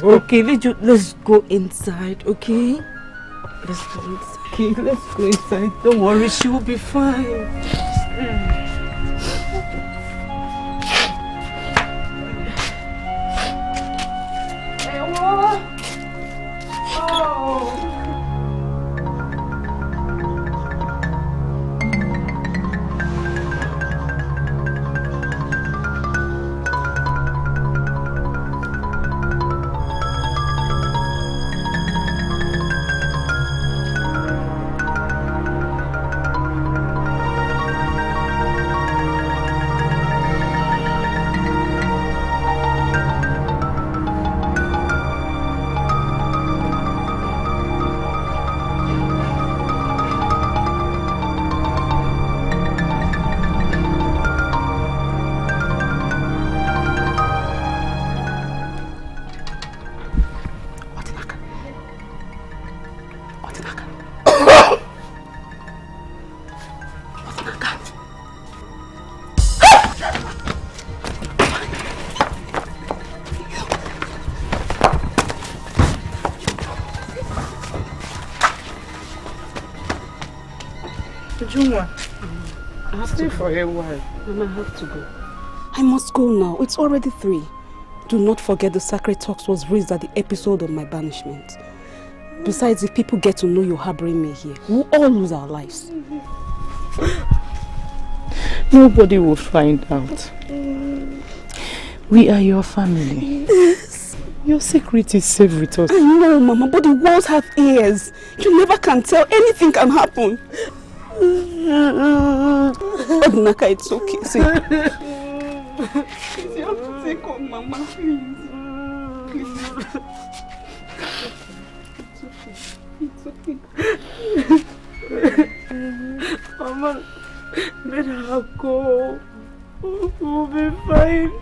Okay, let's go inside, okay? Let's go inside. Okay, let's go inside. Don't worry, she will be fine. Stay for a while. Mama, I have to go. I must go now. It's already 3. Do not forget the sacred talks was raised at the episode of my banishment. Besides, if people get to know you're harboring me here, we'll all lose our lives. Nobody will find out. We are your family. Yes. Your secret is safe with us. I know, Mama, but the walls have ears. You never can tell. Anything can happen. Odinaka, it's okay. See. You have to take on, Mama, please. It's okay. Mama, let her go. We'll be fine.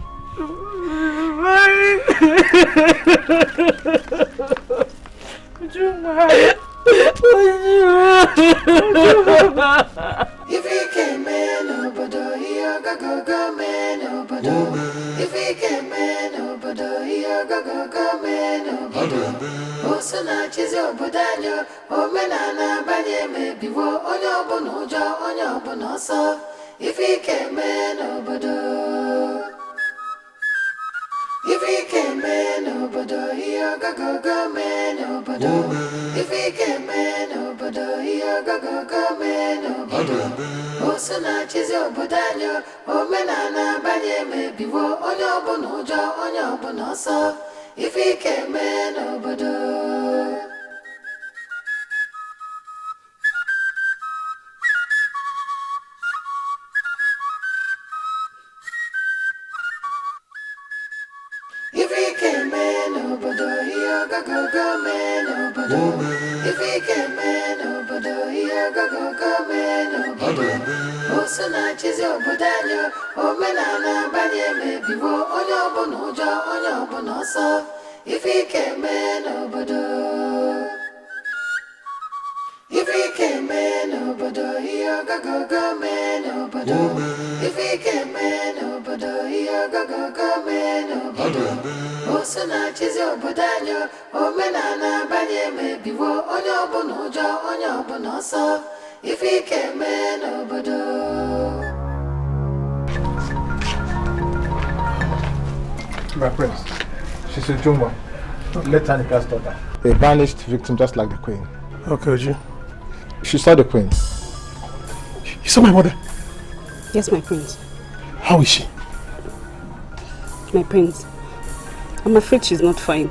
If he came in, nobody, go, man, nobody. If he came in, nobody, go, man, nobody. Oh, Snatched your Budanyo, oh, Menana, Banye, maybe, on your bonoja, on your bonosa. If he came in, nobody. If he came in, nobody, go, man, nobody. If he came in, nobody, go, man, nobody. Oh, Snatched your Budanyo, oh, Menana, Banye, maybe, on your bonoja, on your bonosa. If he came in, nobody. If he came in, nobody, go, man, nobody. If he came in, nobody, go, man, nobody. Oh, Snatched your Budanyo, oh, Menana, Banye, maybe, on your bonoja, on your bonosa. If he came in, nobody. If he came in, nobody, go, man, nobody. If he came in, nobody, go, man, nobody. Oh, Snatched your Budanyo, oh, Menana, Banye, maybe, on your bonoja, on your bonosa. If he came in, nobody. My prince, she's a Chioma. Let Tanika stop her. A banished victim just like the queen. Okay, Oji. She saw the queen. You saw my mother? Yes, my prince. How is she? My prince, I'm afraid she's not fine.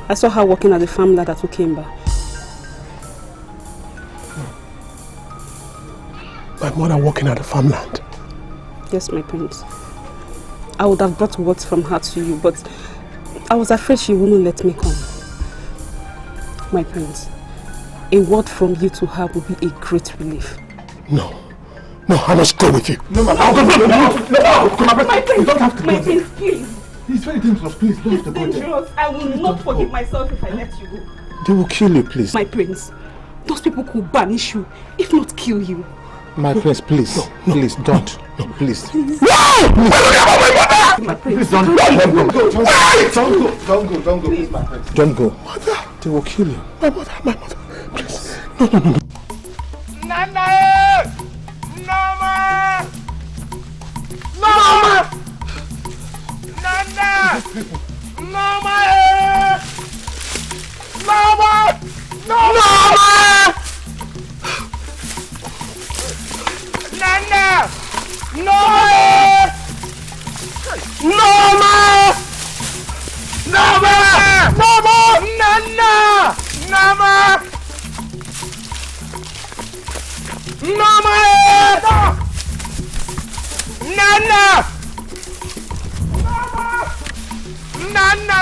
I saw her walking at the farm ladder to Kimba. My mother walking at the farmland? Yes, my prince. I would have brought words from her to you, but I was afraid she wouldn't let me come. My prince, a word from you to her would be a great relief. No, I must go with you. No, my prince, you don't have to go. My prince, please. It's very dangerous, please don't have to go there. Dangerous. I will not forgive myself if I let you go. They will kill you, please. My prince, those people could banish you, if not kill you. My prince, please. No. Please, don't. No, please. No! Please. My prince. Please don't go. Don't go, please, my prince. Don't go. They will kill you. My mother, please. No. Nana! Nama! Nama! Nana! Nama! Nama! Nama! Nana! Nama! Nama! Nama! Nama! Nana! Nama! Nama! Nana! Nana!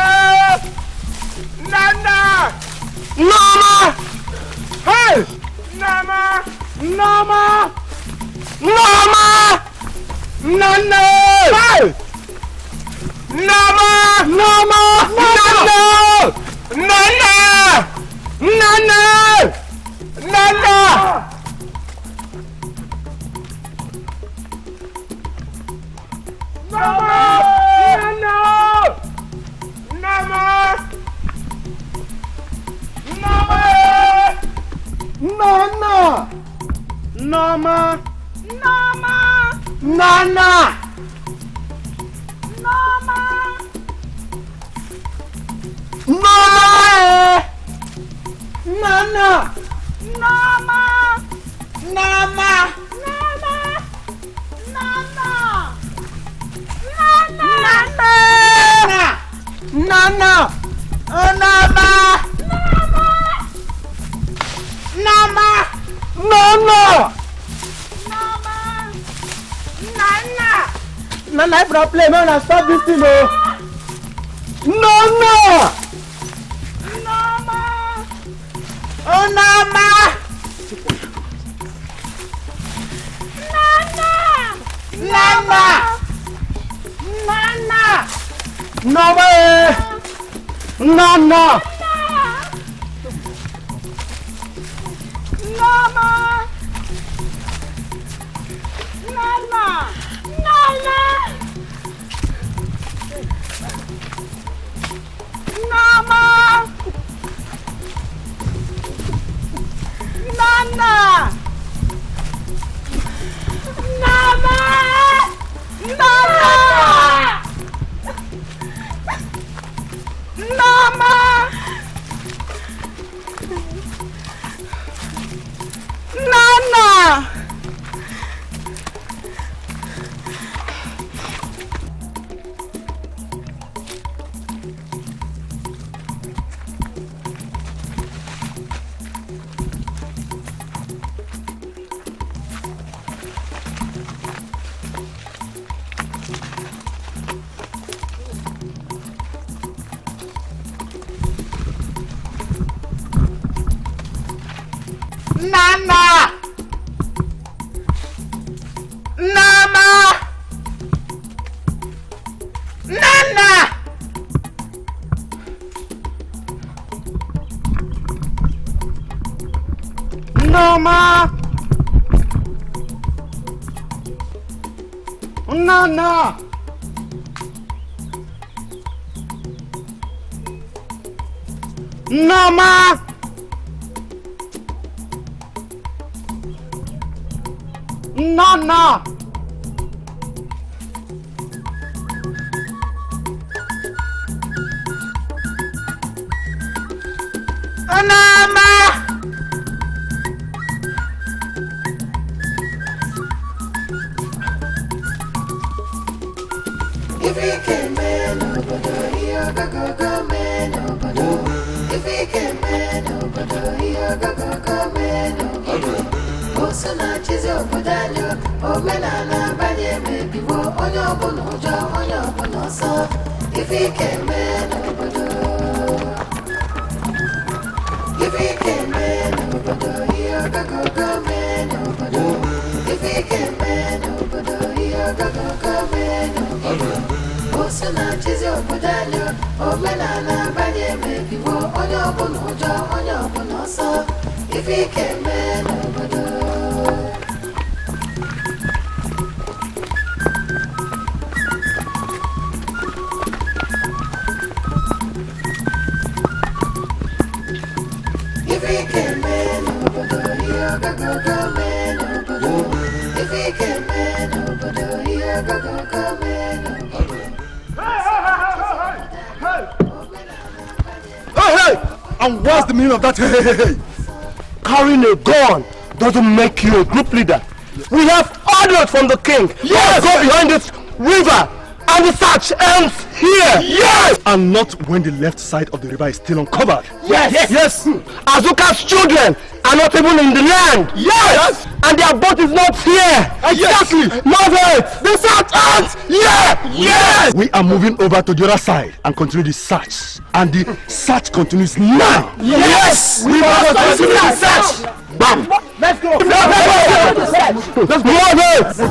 Nana! Nama! Hey! Nama! Nama! Nama! Nana! Hey! Nama! Nama! Nana! Nana! Nana! Nana! Nama! Nana! Nama! Nama! Nana! Nama! Nama! Nana! Nama! Nana! Nama! Nama! Nana! Nama! Nama! Nana! Nana, I problem, man. Stop this thing, oh. Nana! Nama! Oh, Nama! Nana! Nana! Nama! Nana! Nama! Nana! Nana! Nama! Nana! Nama! Nana! Nama! Nana! Nana! Nama! Nana! Nama! Nana! Nama! Nana! Nama! If he came in, nobody, go, man, nobody. If he came in, nobody, go, man, nobody. Snatched obodanyo omenala banye mebiwo onye ọbụla ụjọ onye ọbụla ọsọ ife ike mee n'obodo ife ike mee n'obodo ihe ọgagogo mee n'obodo ife ike mee n'obodo ihe ọgagogo mee n'obodo Snatched obodanyo omenala banye mebiwo onye ọbụla ụjọ onye ọbụla ọsọ ife ike mee n'obodo And what's the meaning of that? Hey. Carrying a gun doesn't make you a group leader. We have orders from the king. Yes! Go behind this river and the search ends here. Yes! And not when the left side of the river is still uncovered. Yes! Yes! Azuka's children are not even in the land. Yes! And their boat is not here. Exactly! Margaret! The search ends here! Yes! We are moving over to the other side and continue the search. And the search continues now. Yes! We must continue the search! Bam! Let's go! Let's move!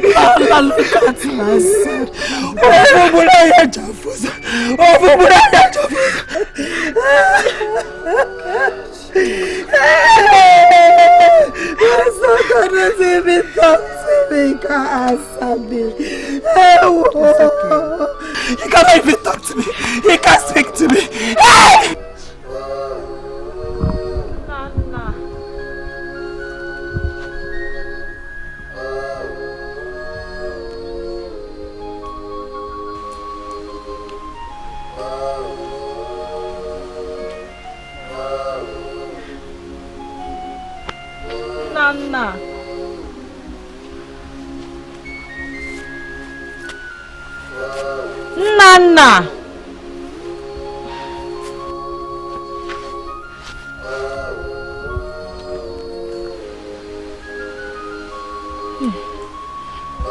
Mama, look at my son. My son cannot even talk to me. He can't answer me. He cannot even talk to me. He can't speak to me. Nana. Nana.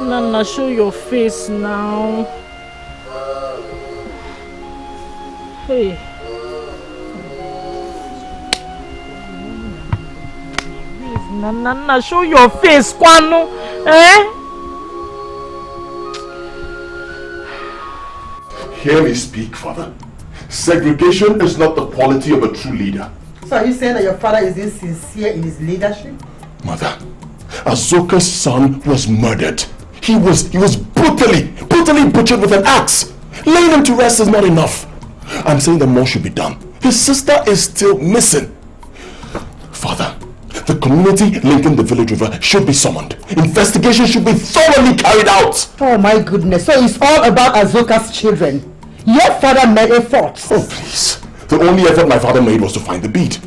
Nana, show your face now. Hey. Nana, show your face, Kwano. Eh? Hear me speak, Father. Segregation is not the quality of a true leader. So are you saying that your father is insincere in his leadership? Mother, Azoka's son was murdered. He was brutally butchered with an axe. Laying him to rest is not enough. I'm saying that more should be done. His sister is still missing. Father, the community linking the village river should be summoned. Investigation should be thoroughly carried out. Oh my goodness, so it's all about Azoka's children. Your father made efforts. Oh please. The only effort my father made was to find the bead.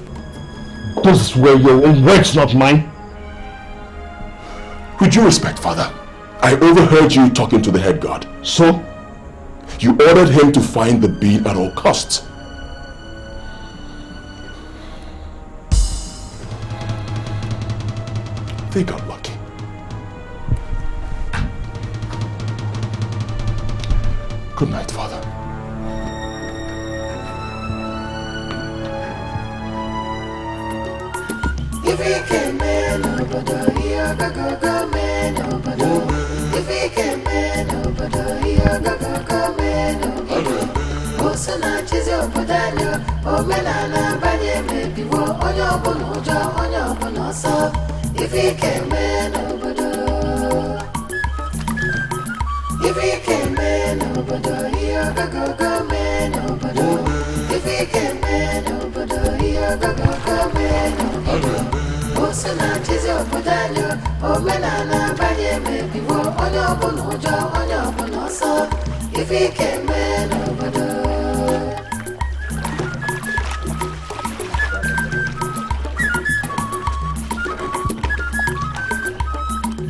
Those were your own words, not mine. With due respect, Father, I overheard you talking to the head guard. So? You ordered him to find the bead at all costs. They got lucky. Good night, Father. If he can man over here, go man over. If he can man over here, go man over. Also, not is over Daniel, or Melana, Banya, maybe on your bonoja, on your bonosa. If he can man over. If he can man over here, go man over. If he can man over here, go man over. Also, not is over Daniel, or Melana, Banya, maybe on your bonoja, on your bonosa. If he can man over.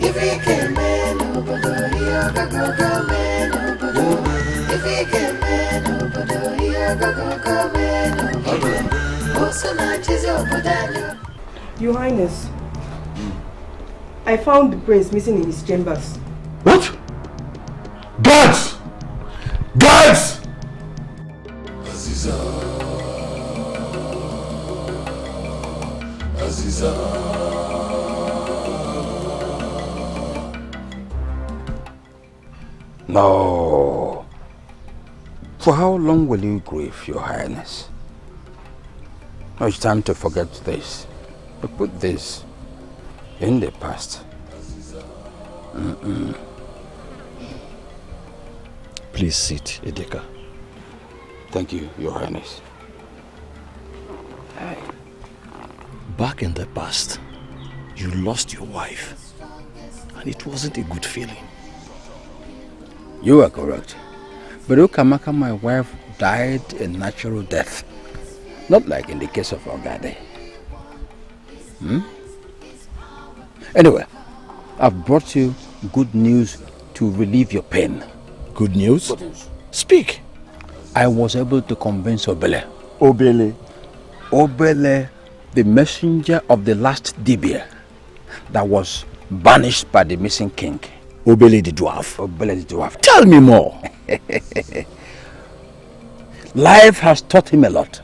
If he can man over here, go man over. If he can man over here, go man over. Also, not is over Daniel. Your Highness, I found the prince missing in his chambers. What? Guards! Guards! Aziza. Aziza. No. For how long will you grieve, Your Highness? No, it's time to forget this. We put this in the past. Please sit, Edeka. Thank you, Your Highness. Back in the past, you lost your wife, and it wasn't a good feeling. You are correct. But Ukamaka, my wife, died a natural death. Not like in the case of Ogade. Anyway, I've brought you good news to relieve your pain. Good news? Good news. Speak. I was able to convince Obele. Obele? Obele, the messenger of the last Dibia that was banished by the missing king. Obele the dwarf? Obele the dwarf. Tell me more. Life has taught him a lot.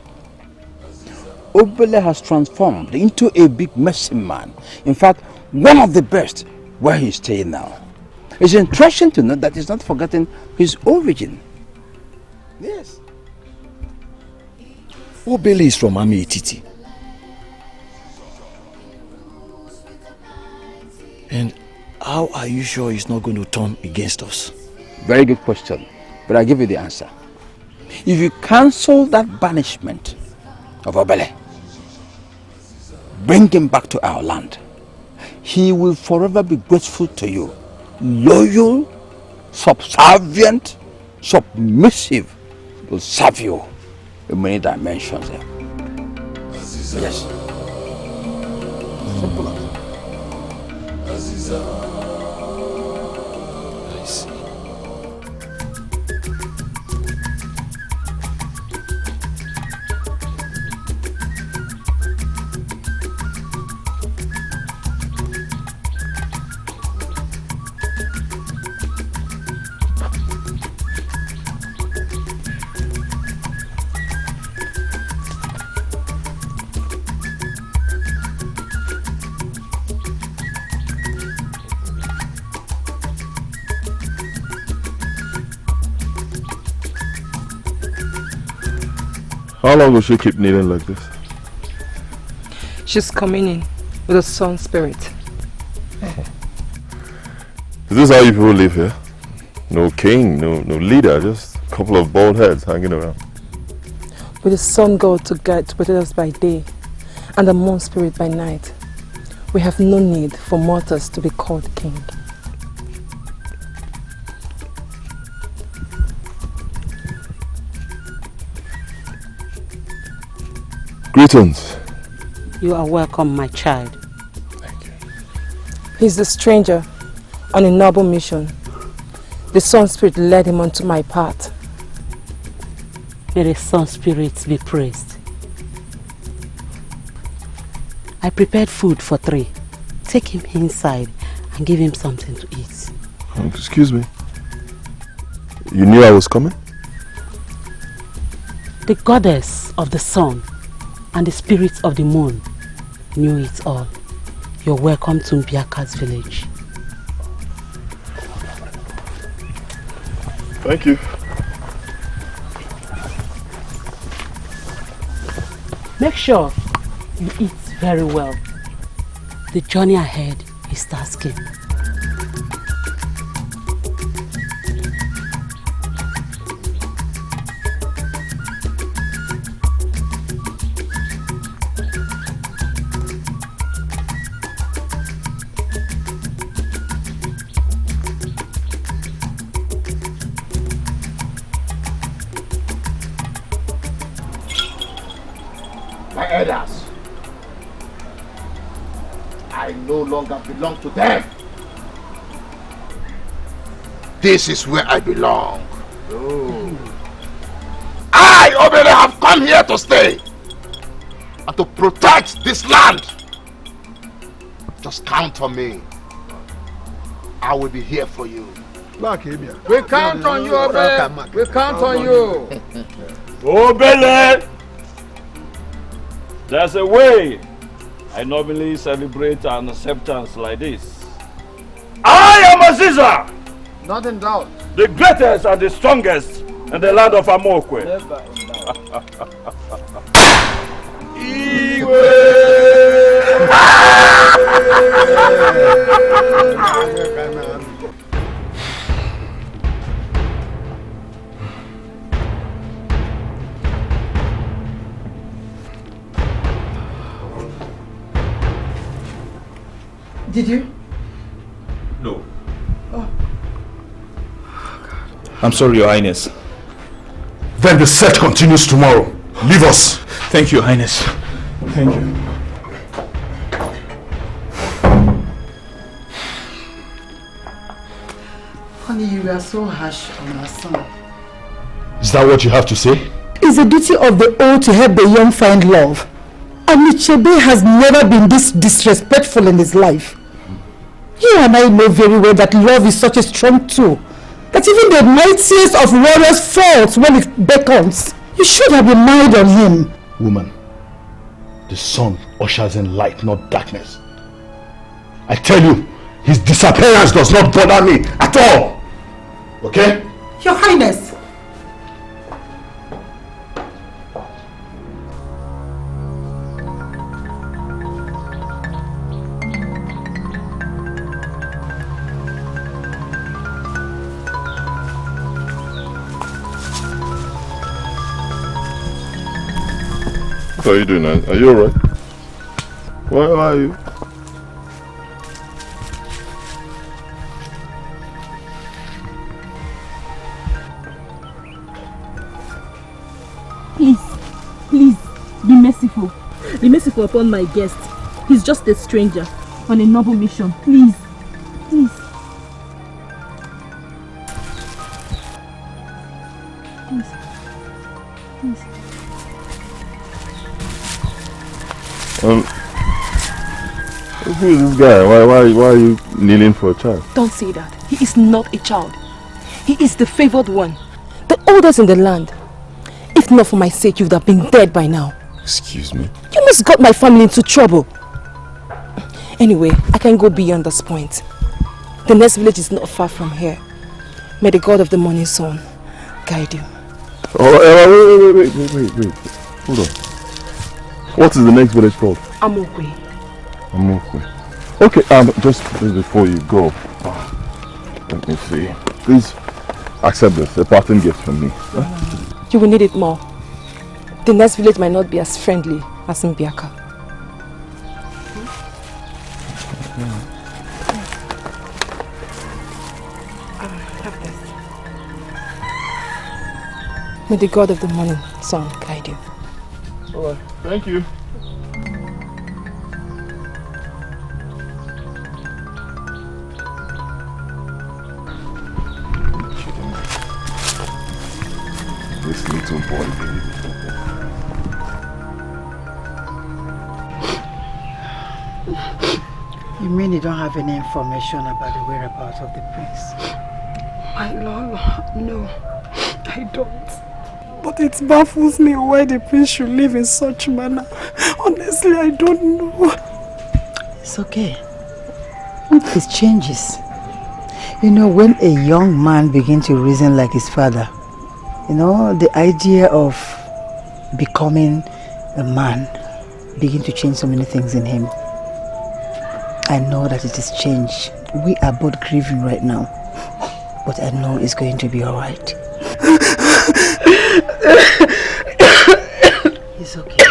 Obele has transformed into a big medicine man. In fact, one of the best where he's staying now. It's interesting to note that he's not forgotten his origin. Yes. Obele is from Ami Etiti. And how are you sure he's not going to turn against us? Very good question, but I'll give you the answer. If you cancel that banishment of Obele, bring him back to our land, he will forever be grateful to you, loyal, subservient, submissive, will serve you in many dimensions. Aziza. Yes. Simple as Aziza. I see. How long will she keep kneeling like this? She's coming in with a sun spirit. Is this how you people live here? No king, no leader, just a couple of bald heads hanging around. With the sun god to guide to protect us by day and the moon spirit by night, we have no need for mortals to be called king. Greetings. You are welcome, my child. Thank you. He's a stranger on a noble mission. The sun spirit led him onto my path. May the sun spirit be praised. I prepared food for 3. Take him inside and give him something to eat. Excuse me. You knew I was coming? The goddess of the sun and the spirits of the moon knew it all. You're welcome to Mbiaka's village. Thank you. Make sure you eat very well. The journey ahead is tasking. Elders. I no longer belong to them. This is where I belong. I, Obele, have come here to stay and to protect this land. Just count on me. I will be here for you. We count on you, Obele. We count on you. Obele! There's a way I normally celebrate an acceptance like this. I am Aziza! Not in doubt. The greatest and the strongest in the land of Amokwe. Never in doubt. Did you? No. Oh. I'm sorry, Your Highness. Then the search continues tomorrow. Leave us. Thank you, Your Highness. Thank you. Honey, you were so harsh on our son. Is that what you have to say? It's the duty of the old to help the young find love. And Ichebe has never been this disrespectful in his life. You and I know very well that love is such a strong tool that even the mightiest of warriors falls when it beckons. You should have been mild on him. Woman, the sun ushers in light, not darkness. I tell you, His disappearance does not bother me at all. Okay? Your Highness. What are you doing? Are you alright? Why are you? Please, be merciful. Be merciful upon my guest. He's just a stranger on a noble mission. Please. Please. Who is this guy? Why are you kneeling for a child? Don't say that. He is not a child. He is the favored one. The oldest in the land. If not for my sake, you would have been dead by now. Excuse me? You must got my family into trouble. Anyway, I can go beyond this point. The next village is not far from here. May the God of the morning sun guide you. Oh, wait. Hold on. What is the next village called? Amokwe. Okay, just before you go, let me see. Please accept this, a parting gift from me. You will need it more. The next village might not be as friendly as Mbiaka. Have this. May the God of the morning sun guide you. Alright, thank you. This little boy, baby. You mean you don't have any information about the whereabouts of the prince? My lord, no, I don't. But it baffles me why the prince should live in such manner. Honestly, I don't know. It's okay. It changes. You know, when a young man begins to reason like his father, you know, the idea of becoming a man begin to change so many things in him. I know that it is changed. We are both grieving right now, but I know it's going to be alright. It's okay.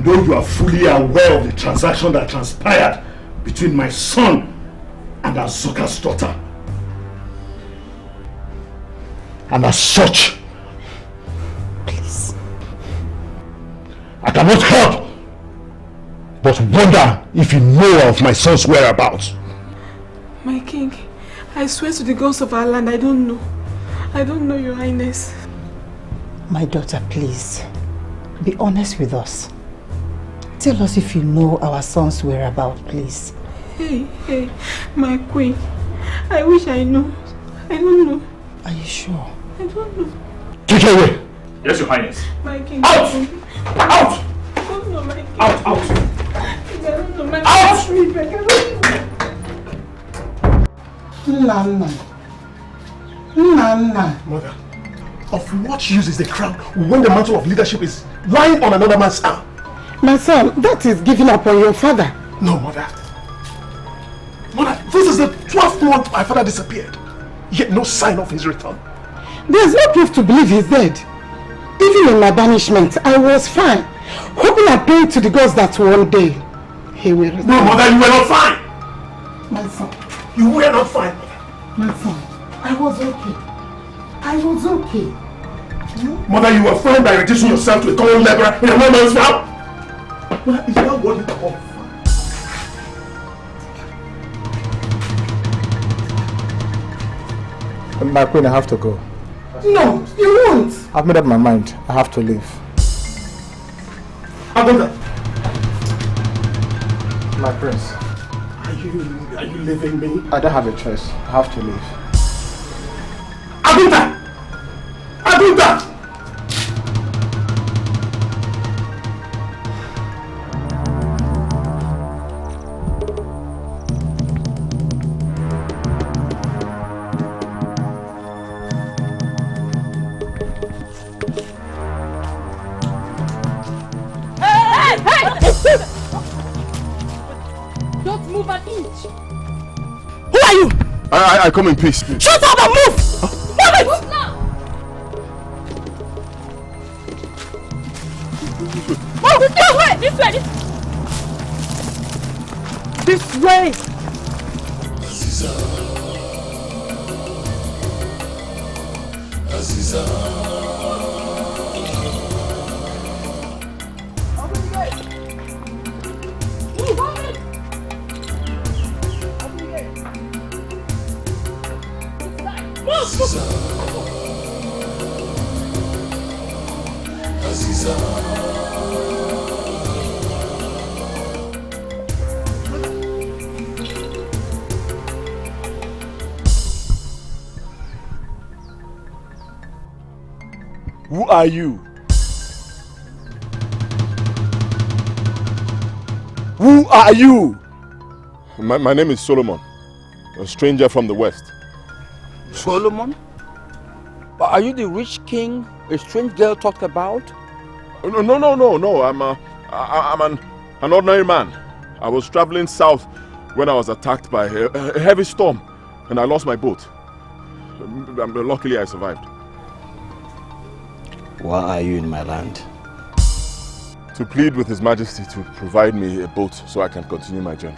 know you are fully aware of the transaction that transpired between my son and Azuka's daughter. And as such, please, I cannot help but wonder if you know of my son's whereabouts. My king, I swear to the gods of our land, I don't know. I don't know, Your Highness. My daughter, please, be honest with us. Tell us if you know our son's whereabouts, please. Hey, my queen. I wish I know. I don't know. Are you sure? I don't know. Take her away. Yes, Your Highness. My king. Out! Out! I don't know, my king. Out! Out! I don't know, my king. Out! Nana. Mother, of what use is the crown when the mantle of leadership is lying on another man's arm? My son, that is giving up on your father. No, Mother. Mother, this is the 12th month my father disappeared. Yet no sign of his return. There's no proof to believe he's dead. Even in my banishment, I was fine, hoping and praying to the gods that one day he will return. No, Mother, you were not fine. My son. You were not fine, Mother. My son, I was okay. I was okay. Mother, you were fine by reducing yourself to a common laborer in a one man's farm. Mother, is that what you call fine? My queen, I have to go. No, you won't. I've made up my mind. I have to leave. Abunda. My prince. Are you leaving me? I don't have a choice. I have to leave. Abunda! Abunda! Don't move an inch. Who are you? I come in peace. Shut up and move! Move now! Move this way! This way! This way! Aziza. Aziza. Aziza. Who are you? Who are you? My name is Solomon, a stranger from the west. Solomon? Are you the rich king a strange girl talked about? No. I'm an ordinary man. I was traveling south when I was attacked by a heavy storm and I lost my boat. Luckily I survived. Why are you in my land? To plead with His Majesty to provide me a boat so I can continue my journey.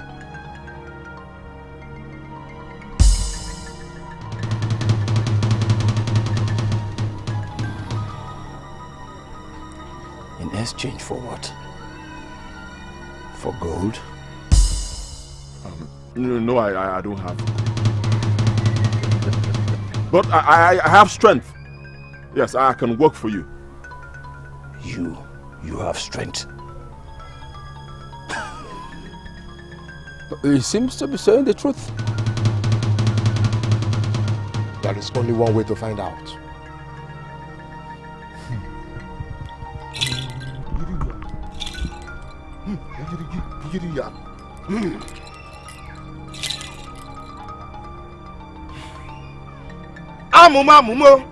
In exchange for what? For gold? No, I don't have. But I have strength. Yes, I can work for you. You have strength. He seems to be saying the truth. There is only one way to find out. Amumo.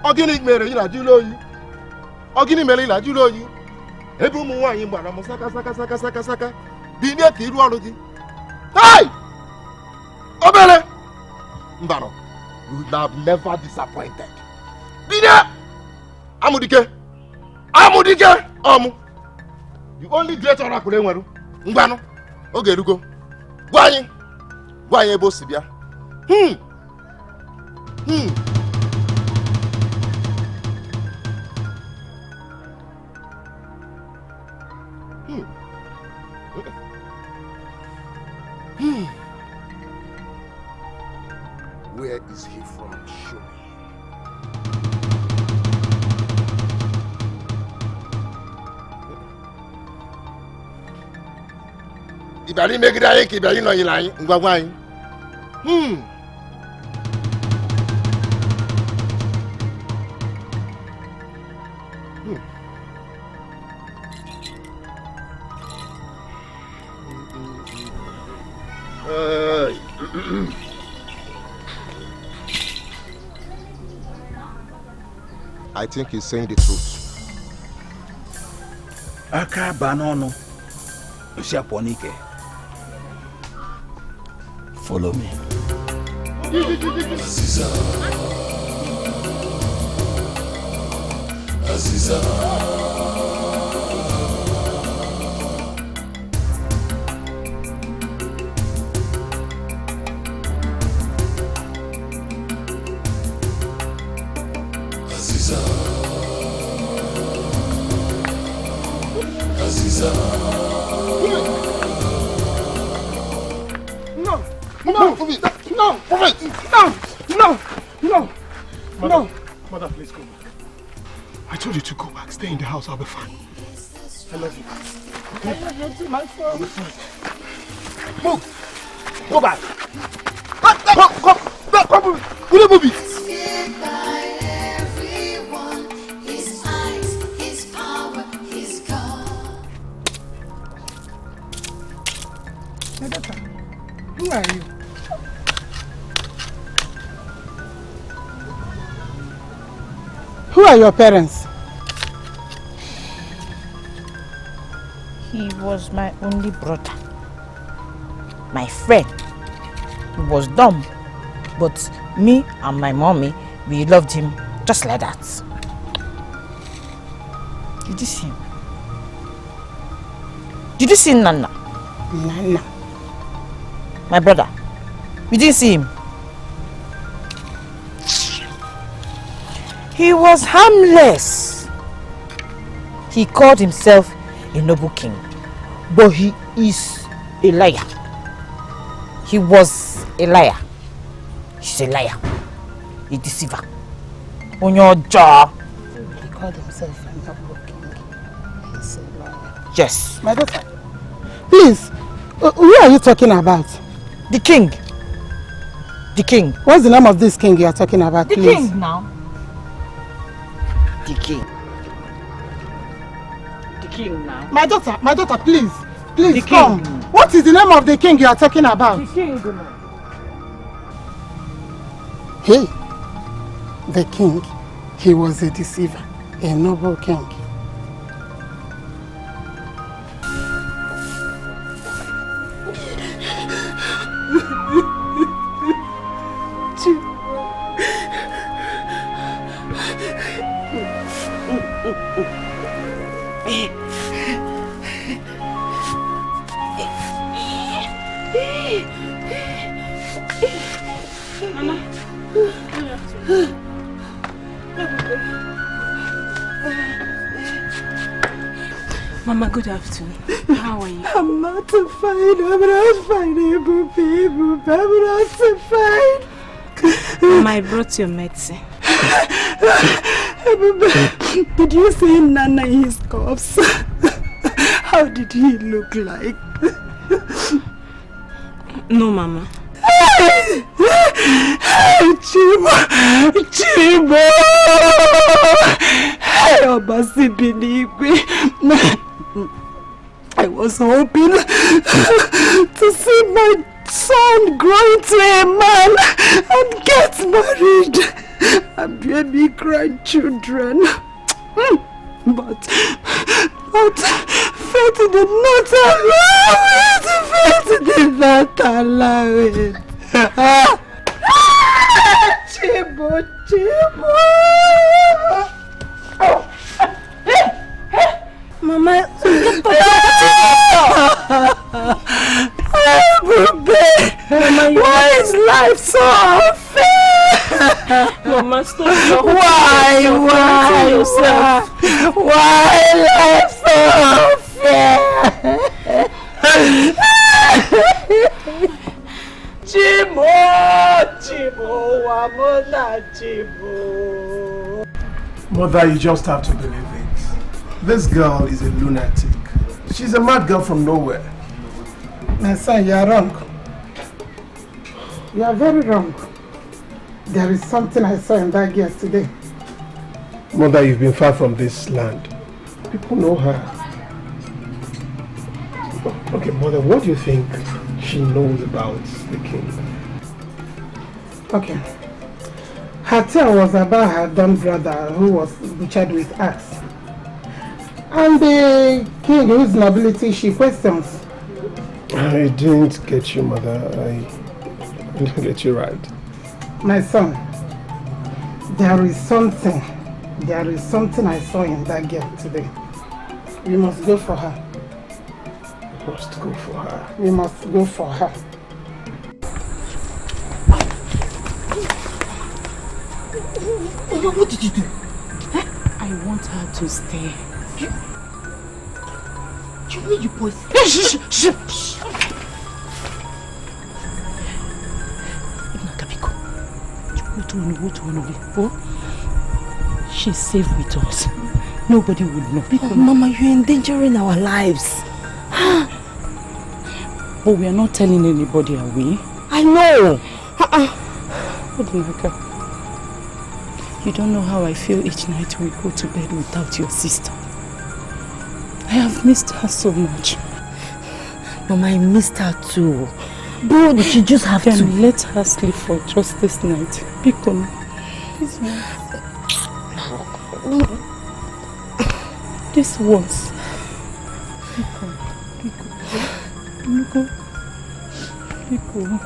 Ogini mere ina juloyi. Ogini mere ina juloyi. Ebe umu nwanyi gbara m saka. Bi nye ka iru ọrụ gị. Hey! Obere! Mbaro, you have never disappointed. Bi nye! Amudike! You only great oracle enweru. Ngbanu. Oge rugo. Gwa anyị ebe o si bịa. Where is he from? Show me. Ibari megide anyị ka ibari nọnyere anyị ngwangwa anyị. I think he's saying the truth. Aka banono. Usiaponike. Follow me. Aziza. Aziza. Aziza. No! Mother, please go back. I told you to go back. Stay in the house. I'll be fine. I love you. Okay? I'll be fine. Move! Go back! Come! Will you move it? Who are you? Who are your parents? He was my only brother. My friend. He was dumb. But me and my mommy, we loved him just like that. Did you see him? Did you see Nana? Nana. My brother. You didn't see him? He was harmless. He called himself a noble king, but he is a liar. He was a liar. He's a liar. A deceiver. On your jaw. He called himself a noble king. He's a liar. Yes. My daughter, please, who are you talking about? The king. The king. What's the name of this king you are talking about, the please? King now. The king. The king now. My daughter, please. Please, the come. King. What is the name of the king you are talking about? The king now. Hey, the king, he was a deceiver, a noble king. Mama, good afternoon. How are you? I'm not fine. I'm not fine, people. I'm not fine. Mama, I brought your medicine. Did you see Nana in his corpse? How did he look like? No, Mama. Chibo! I was hoping to see my son grow into a man and get married and baby grandchildren. But fate did not allow it. Fate did not allow it. Chibo. life so unfair? Mama, stop. Why life so unfair? Chimo, Wamona, Chimo. Mother, you just have to believe it. This girl is a lunatic. She's a mad girl from nowhere. My son, you are wrong. You are very wrong. There is something I saw in that girl today. Mother, you've been far from this land. People know her. Okay, Mother, what do you think she knows about the king? Okay. Her tale was about her dumb brother who was butchered with axe. And the king, whose nobility she questions. I didn't get you, Mother. I didn't get you right. My son, there is something I saw in that girl today. We must go for her. We must go for her. We must go for her. What did you do? I want her to stay. You mean you boys? Shh. She's safe with us. Nobody will know. Oh, Mama, you're endangering our lives. But we are not telling anybody, are we? I know. You don't know how I feel each night we go to bed without your sister. I have missed her so much. Mama, I missed her too. But she just have to let her sleep for just this night. Pick on me. This once.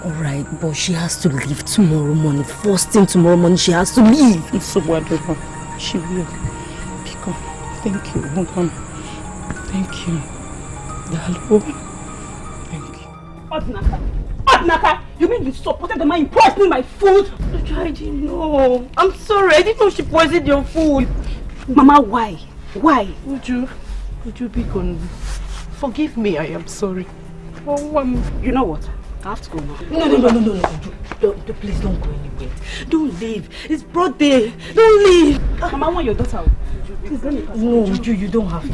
Alright, but she has to leave tomorrow morning. First thing tomorrow morning, she has to leave. So what do she will. Pico, thank you, Mom. Thank you. Dalo. Thank you. Odnaka! You mean you supported the man in poisoning my food? I didn't know. I'm sorry. I didn't know she poisoned your food. Mama, why? Why? Would you be gone? Forgive me. I am sorry. You know what? I have to go now. No. Please don't go anywhere. Don't leave. It's broad day. Don't leave. Mama, I want your daughter. Please let me pass. No, you don't have to.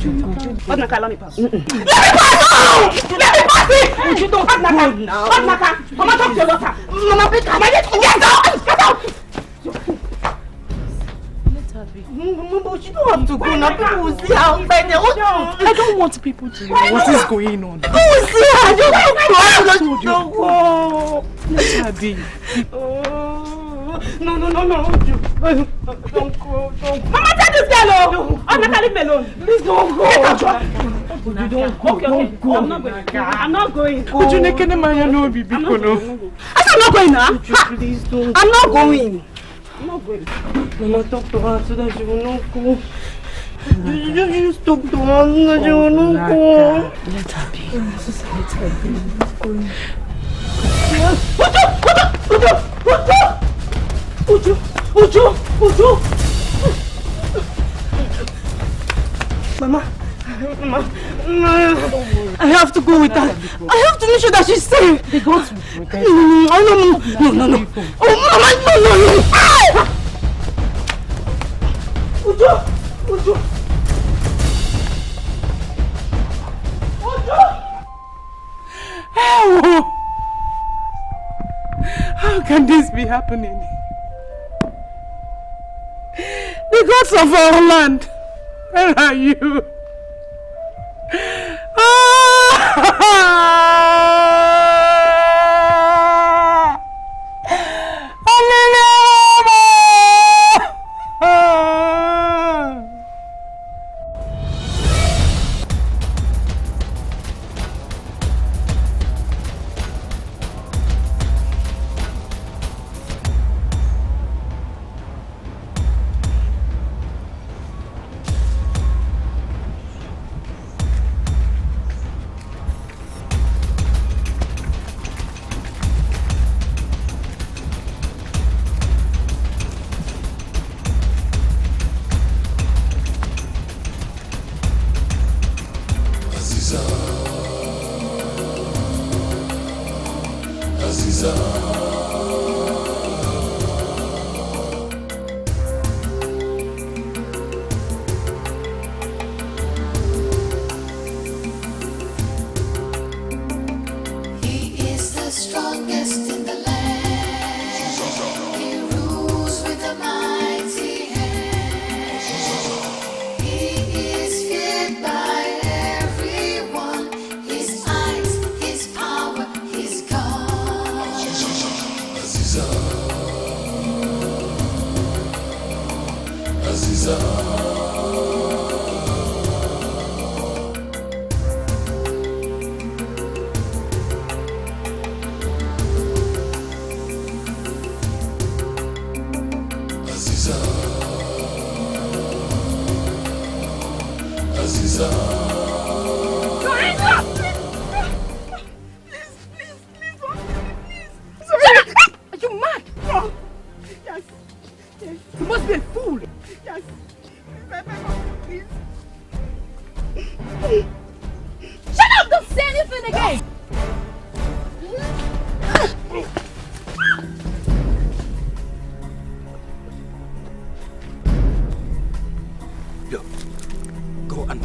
Odnaka, let me pass. Let me pass! You don't have now. Odnaka, Mama, talk to your daughter. Mama, please come. Get out! But you don't have to go now. People will see her outside there. I don't want people to know what is going on. People will see her. Don't go. Let her be. No. Don't go. Mama, take this girl alone. Odnaka, leave me alone. Please don't go. You don't go. Okay. I'm not going. I'm not going now. Please don't. I'm not going. Mama, talk to her so that she will not go. Just talk to her so that she will not go. Let her be. Uju! Mama, I have to go with her. I have to make sure that she's safe. They go to protect her. No. Oh, Mama, no. Uju! How can this be happening? The gods of our land, where are you? Strongest in the land. He rules with a mighty hand. He is feared by everyone. His eyes, his power, his God. Aziza. Aziza. Aziza. Surrender! Please, are you mad? No. Yes. You must be a fool. Yes. Please. Shut up! Don't say anything again!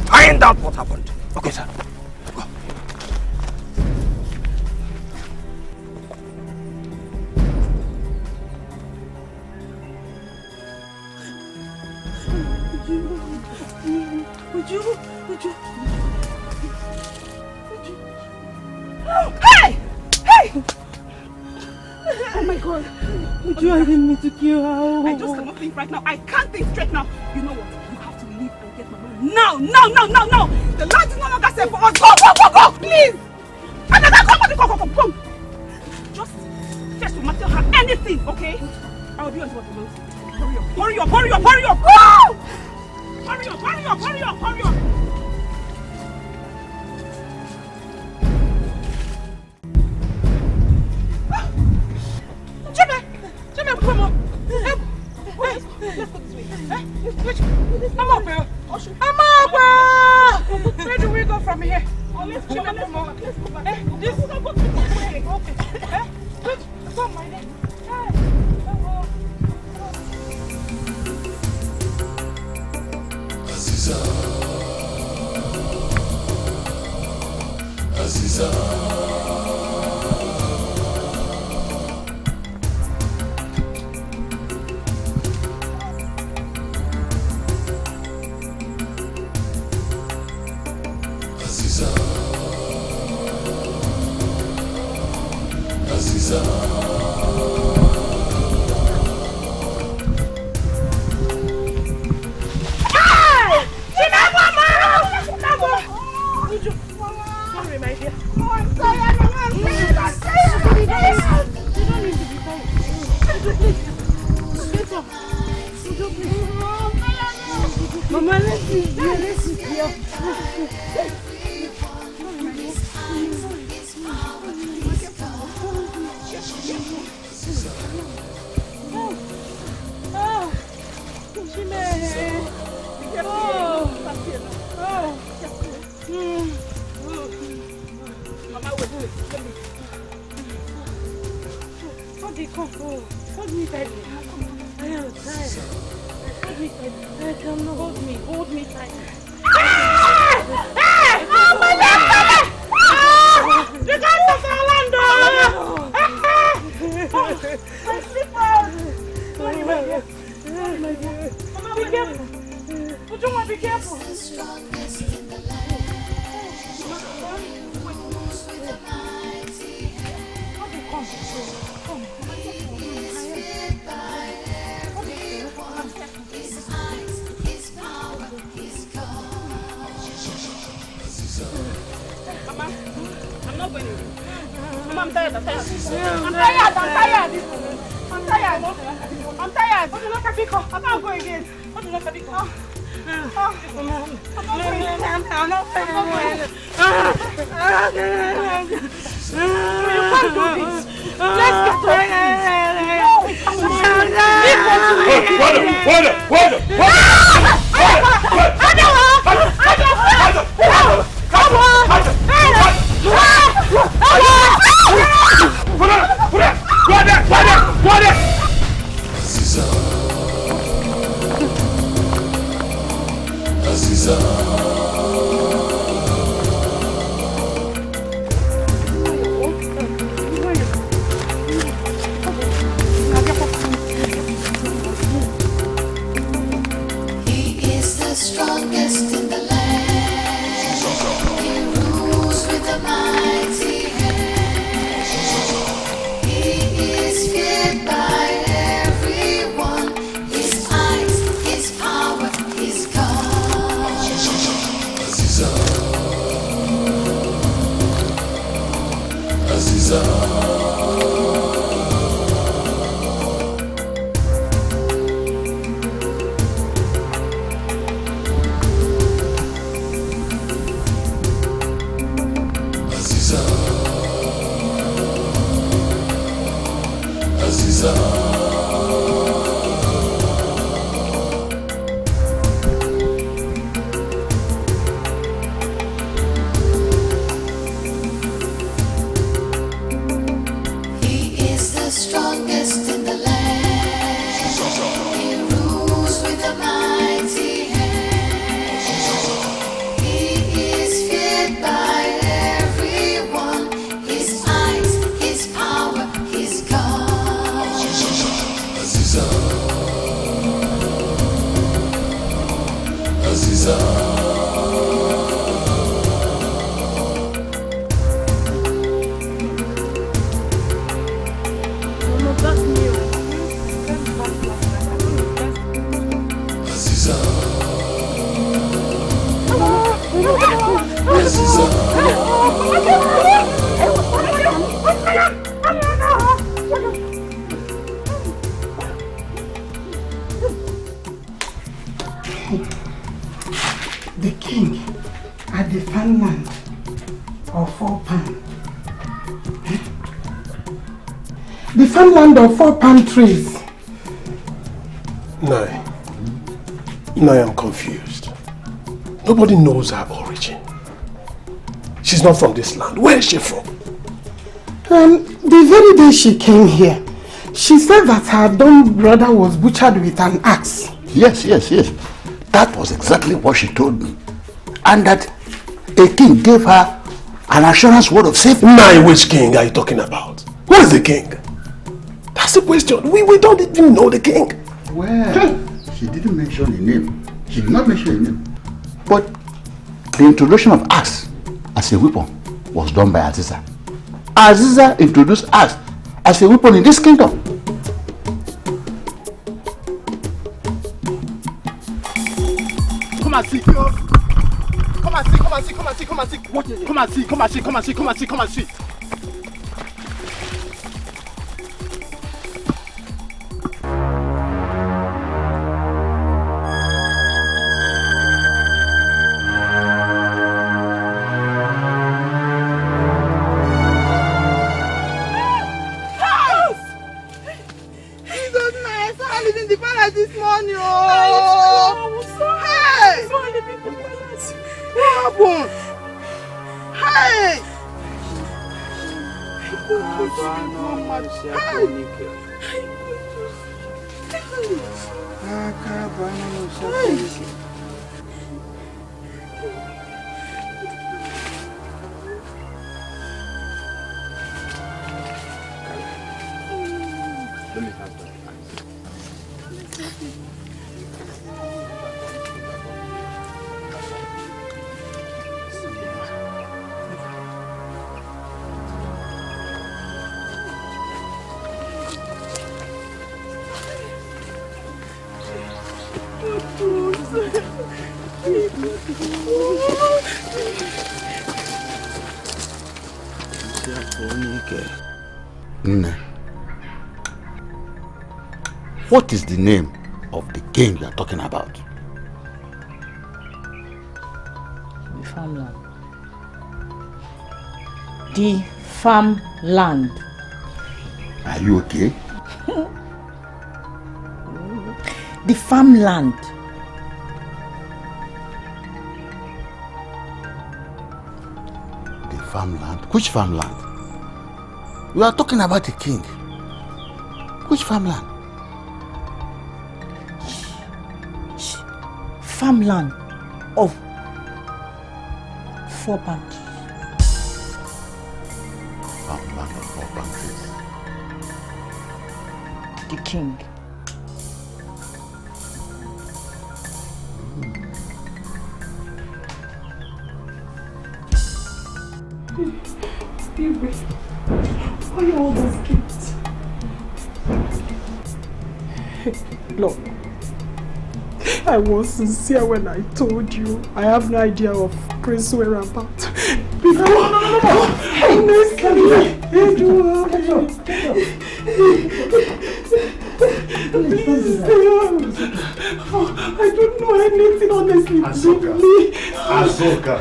Find out what happened. Okay, sir. Go. Would you? Hey! Hey! Oh my God! Would you didn't mean to kill her? I just cannot think right now. I can't think straight now. You know what? You have to leave and get my money. No! The land is no longer safe for us. Go! Please! Come! Just fetch to tell her anything, okay? I will be on what you want. Hurry up! Go! Hurry up! Hurry up! Chioma, come on. Let's go this way. I'm up here. Where do we go from here? Let's go back. This is not good. Okay. Good. Come, my name. Aziza. Aziza. Sorry, my dear. Oh, I'm sorry. I don't want to say it. You don't need to be sorry. Mama, let's see. Mama, wait. Let me. Hold me tightly. I am tired. Hold me tightly. Hold me tightly. Oh my God! You can't stop Orlando! My slippers! Sorry, my dear. Mama, be careful. Chukwuka, be careful. Mama, I'm not going to. Mama, I'm tired. I'm tired. What did I pick up? I can't go again. What did I pick up? I'm not going. You can't do this. Let's get to it. Aziza. The king at the farmland of 4 palm. The farmland of 4 palm trees. No, I'm confused. Nobody knows her origin. She's not from this land. Where is she from? The very day she came here, she said that her dumb brother was butchered with an axe. Yes. That was exactly what she told me. And that a king gave her an assurance word of safety. Now, which king are you talking about? What is the king? That's the question. We don't even know the king. Well, she didn't mention a name. She did not mention a name. But the introduction of axe as a weapon was done by Aziza. Aziza introduced axe as a weapon in this kingdom. Come and see. Come and see. What is it? Come and see. This morning, oh! Hey! What happened? Hey! Let me have that. What is the name of the king you are talking about? The farmland. The farmland. Are you okay? The farmland. The farmland? Which farmland? You are talking about the king. Which farmland? Farmland of 4 palm trees. Farmland of 4 palm trees. The king. Baby, why all those gifts? Look, I was sincere when I told you I have no idea of Prince's whereabouts. No. Honestly, Azoka.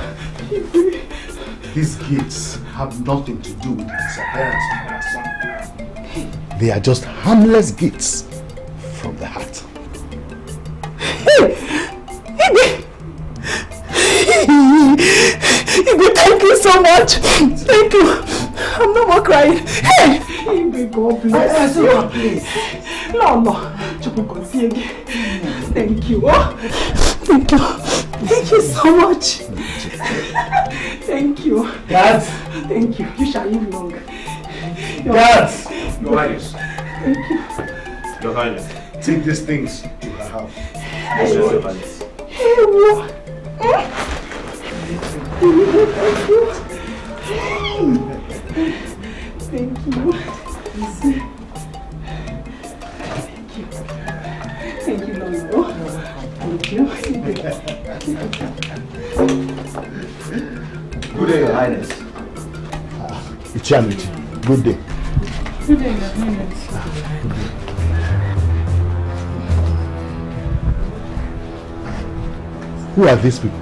These gifts have nothing to do with the disappearance of my son. They are just harmless gifts from the heart. Igwe, thank you so much. Thank you. I'm no more crying. Hey! Igwe, God bless you. Please. No. Chukwuka, see again. Thank you. Thank you. Thank you so much. Thank you. Dad. Thank you. You shall live long. Dad. Your Highness. Thank you. Your Highness. Take these things to her house. Hey, Your Highness. Hey, what? Thank you. Thank you. Thank you, Lolo. Thank you. Good day, Your Highness. Ichianuchi. Good day. Good day, Your Highness. Who are these people?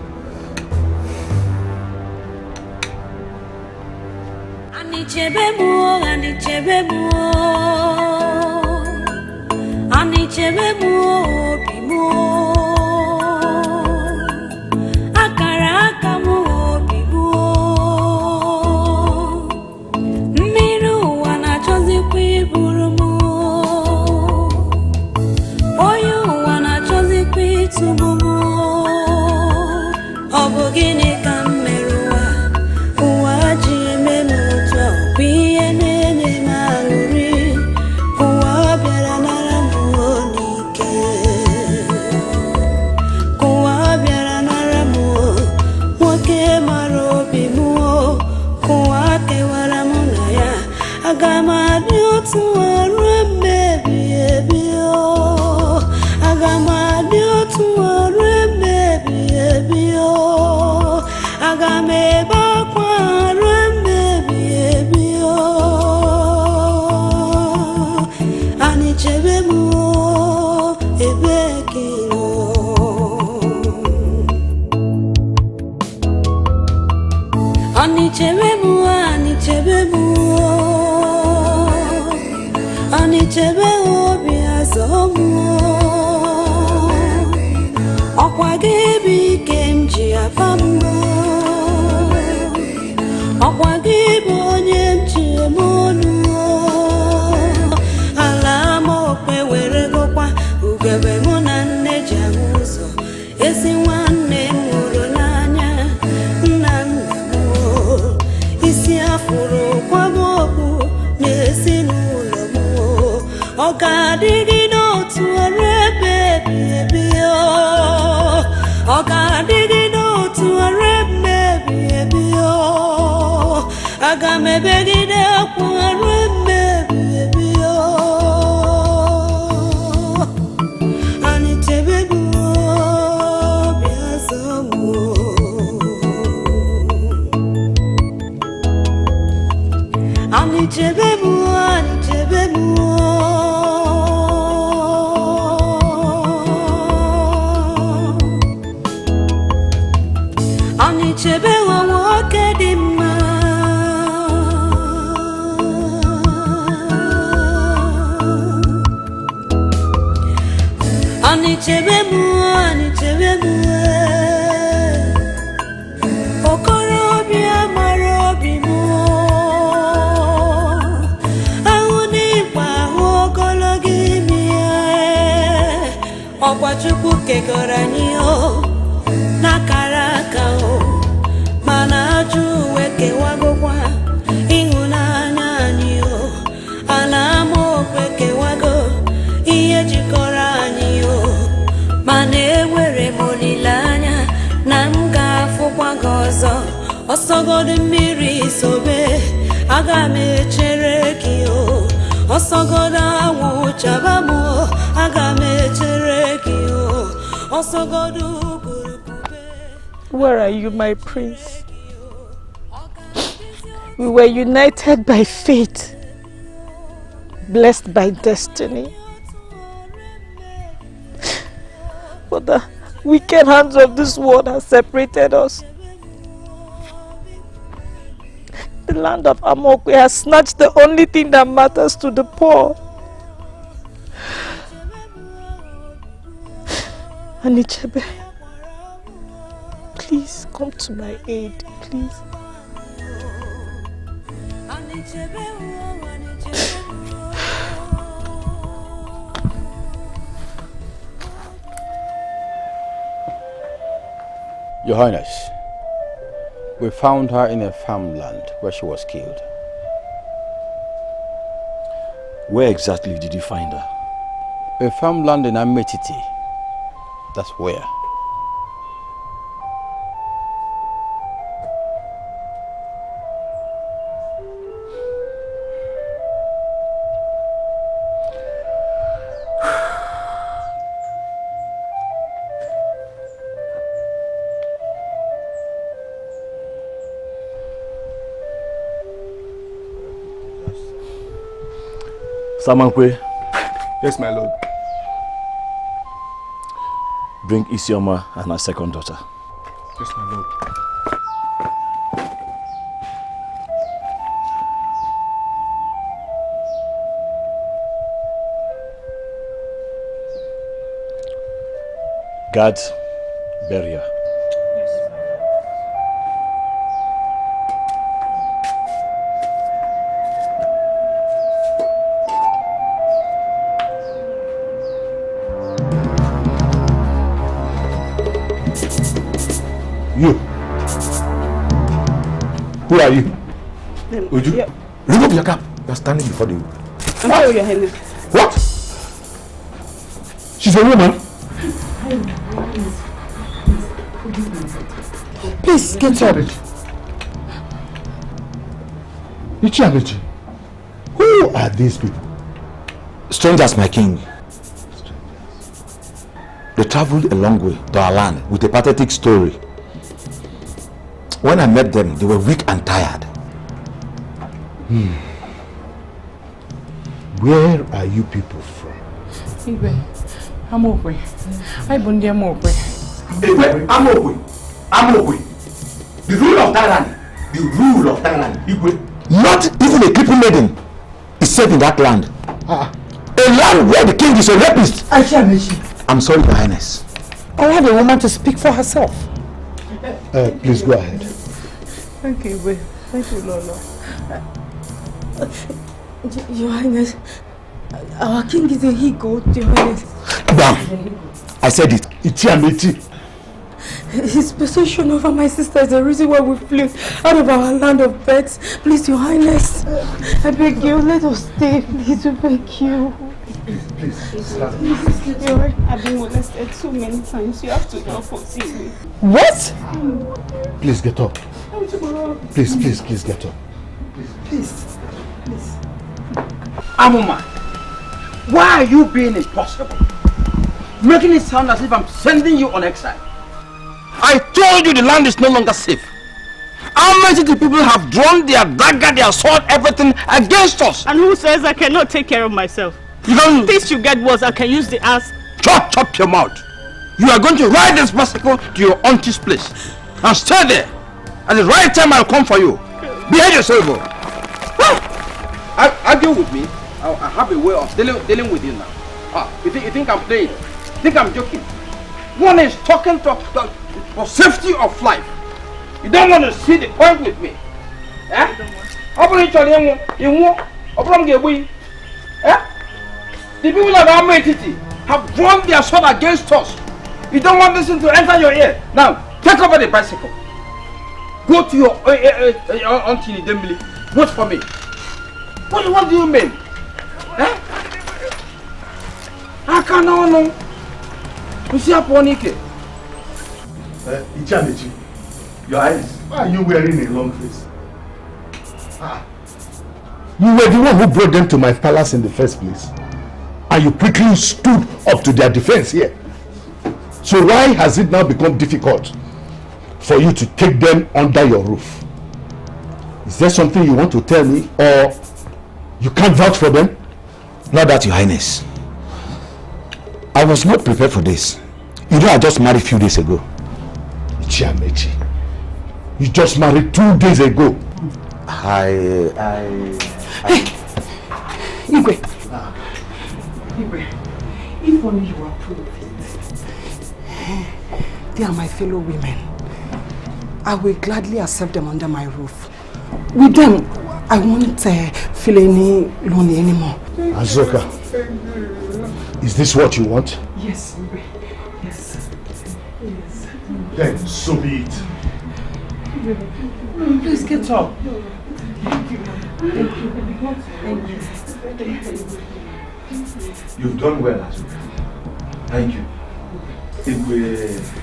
Where are you, my prince? We were united by fate, blessed by destiny. But wicked hands of this world has separated us. The land of Amokwe has snatched the only thing that matters to the poor. Anichebe, please come to my aid, please. Your Highness, we found her in a farmland where she was killed. Where exactly did you find her? A farmland in Ametiti. That's where. Samankwe. Yes, my lord. Bring Isioma and her second daughter. Yes, my lord. Guards, bury her. You. Who are you? Would you? Yeah. Remove your cap. You're standing before the... I'm sorry, Your Highness. What? She's a woman. Please, get up. Ichiamechi, who are these people? Strangers, my king. They traveled a long way to our land with a pathetic story. When I met them, they were weak and tired. Where are you people from? Igwe, Amokwe. I bundi Amokwe. Igwe, Amokwe. The rule of Thailand. The rule of Thailand. Igwe. Not even a crippled maiden is safe in that land. A land where the king is a rapist. I'm sorry, Your Highness. Allow the woman to speak for herself. Please go ahead. Thank you, Igwe. Thank you, Lolo. Your Highness, our king is a he-goat, Your Highness. Bam! I said it. Ichiamechi. His possession over my sister is the reason why we flee out of our land of birth. Please, Your Highness, I beg you, let us stay. Please, we beg you. Please. I've been molested so many times. You have to help us. What? Please get up. Please get up. Please. Amuma, why are you being impossible? Making it sound as if I'm sending you on exile. I told you the land is no longer safe. How many people have drawn their dagger, their sword, everything against us? And who says I cannot take care of myself? You don't... Things you get worse, I can use the ass. Chop your mouth. You are going to ride this bicycle to your auntie's place. And stay there. At the right time, I'll come for you. Behave yourself. Argue with me. I have a way of dealing with you now. You think I'm playing? You think I'm joking? One is talking for safety of life. You don't want to see the point with me. The people of our entity have drawn their sword against us. You don't want this thing to enter your ear. Now, take over the bicycle. Go to your auntie Dembele. Vote for me. What do you mean? I can't know. You see a ponike. Ichiamechi, your eyes. Why are you wearing a long face? You were the one who brought them to my palace in the first place. And you quickly stood up to their defense here. So why has it now become difficult for you to take them under your roof? Is there something you want to tell me, or you can't vouch for them? Not that, Your Highness. I was not prepared for this. You know I just married a few days ago. Chiamechi. You just married 2 days ago. Igwe. Igwe, if only you approve it. They are my fellow women. I will gladly accept them under my roof. With them, I won't feel any lonely anymore. Azoka, is this what you want? Yes, Igwe. Yes. Yes. Then so be it. Please get up. Thank you. You've done well, Azuka. Thank you. Yes.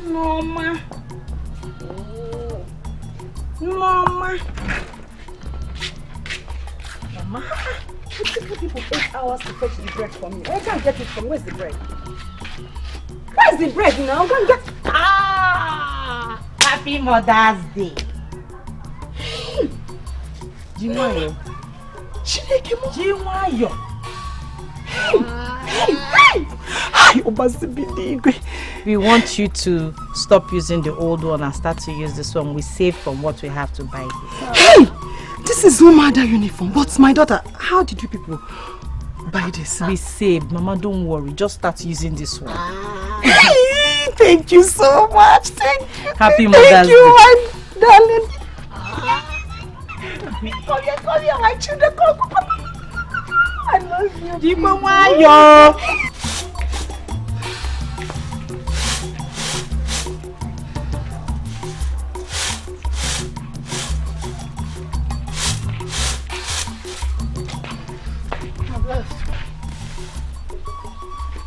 Norma. Mama. It took people 8 hours to fetch the bread for me. I can't get it from. Where's the bread? Where's the bread now? Go and get. Happy Mother's Day. Jiwayo. Jiwayo. We want you to stop using the old one and start to use this one. We save from what we have to buy. Hey! This is Umada uniform. But my daughter, how did you people buy this? We saved. Mama, don't worry. Just start using this one. Hey! Thank you so much. Thank you. Happy Mother's Day. Thank you, my darling. Come here, my children. Come. I love you. Jiwayo.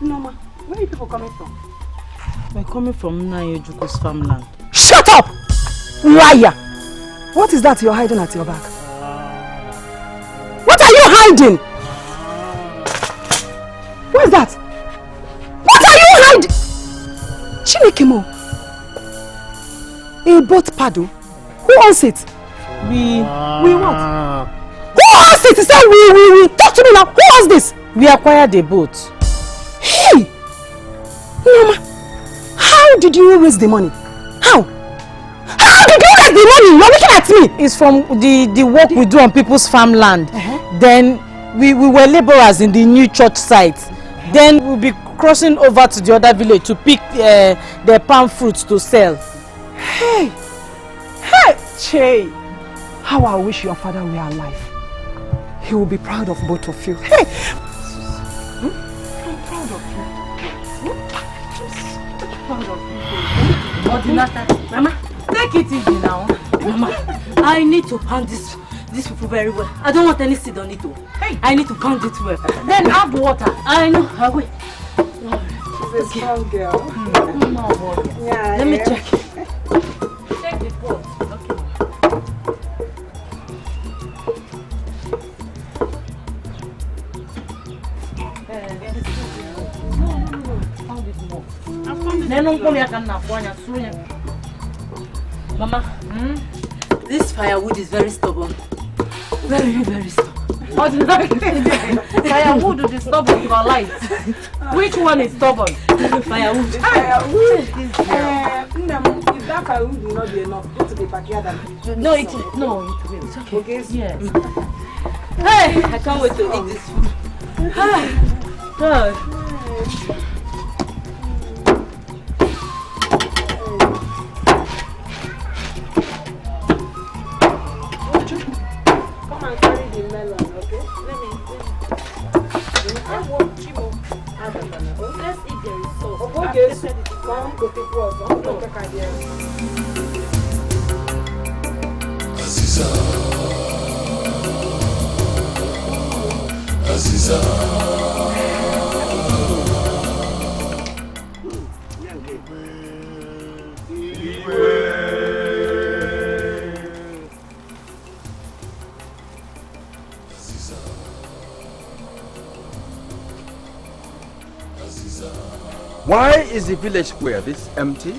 Noma, where are you people coming from? We're coming from Nayojuku's farmland. Shut up! Liar! What is that you're hiding at your back? What are you hiding? What is that? What are you hiding? Chinekemo. A boat paddle? Who owns it? We what? Who owns it? He said we. Talk to me now. Who owns this? We acquired a boat. Hey! Mama, how did you raise the money? How? How did you raise the money? You're looking at me. It's from the work we do on people's farmland. Then we were laborers in the new church site. Then we'll be crossing over to the other village to pick the palm fruits to sell. Hey! Che! How I wish your father were alive. He will be proud of both of you. Hey! I'm proud of you. Proud of you. Mama, take it easy now. Mama, I need to pound these people very well. I don't want any seed on it. Hey. I need to pound it well. Then add water. I know. I will. She's a strong girl. Yeah, Let me check. Check the pot. Mama, this firewood is very stubborn. Very, very stubborn. Firewood is stubborn for light. Which one is stubborn? Firewood. If that firewood will not be enough, go to the backyard and... No, it will. It's okay. Okay? Yes. Hey, I can't wait to eat this food. God. Come and carry the melon, okay? Let me Let's eat the sauce. Okay, come go take water. Aziza. Aziza. Why is the village square this empty?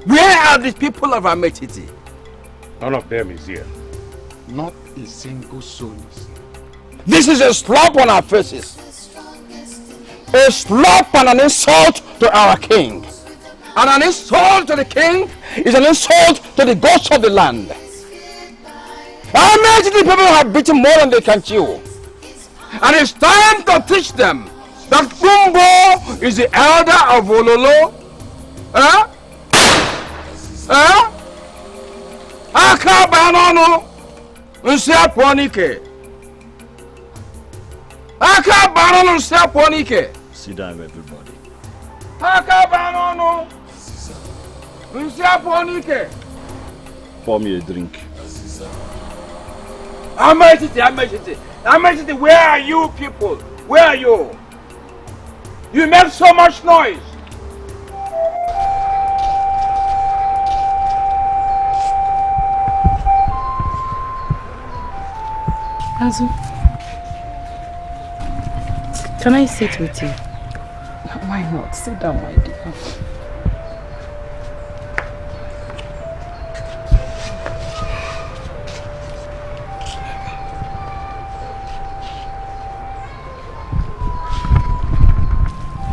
Where are the people of Ametiti? None of them is here. Not a single soul is here. This is a slap on our faces. A slap and an insult to our king. And an insult to the king is an insult to the gods of the land. Ametiti people have beaten more than they can chew. And it's time to teach them that Kumbo is the elder of Ololo. Huh? Huh? Akabanono Nsia Ponike. Akabanono Nsia Ponike. Sit down, everybody. Akabanono Nsia Ponike. Pour me a drink. Ametiti, where are you people? Where are you? You make so much noise. Azu, can I sit with you? Why not? Sit down, my dear.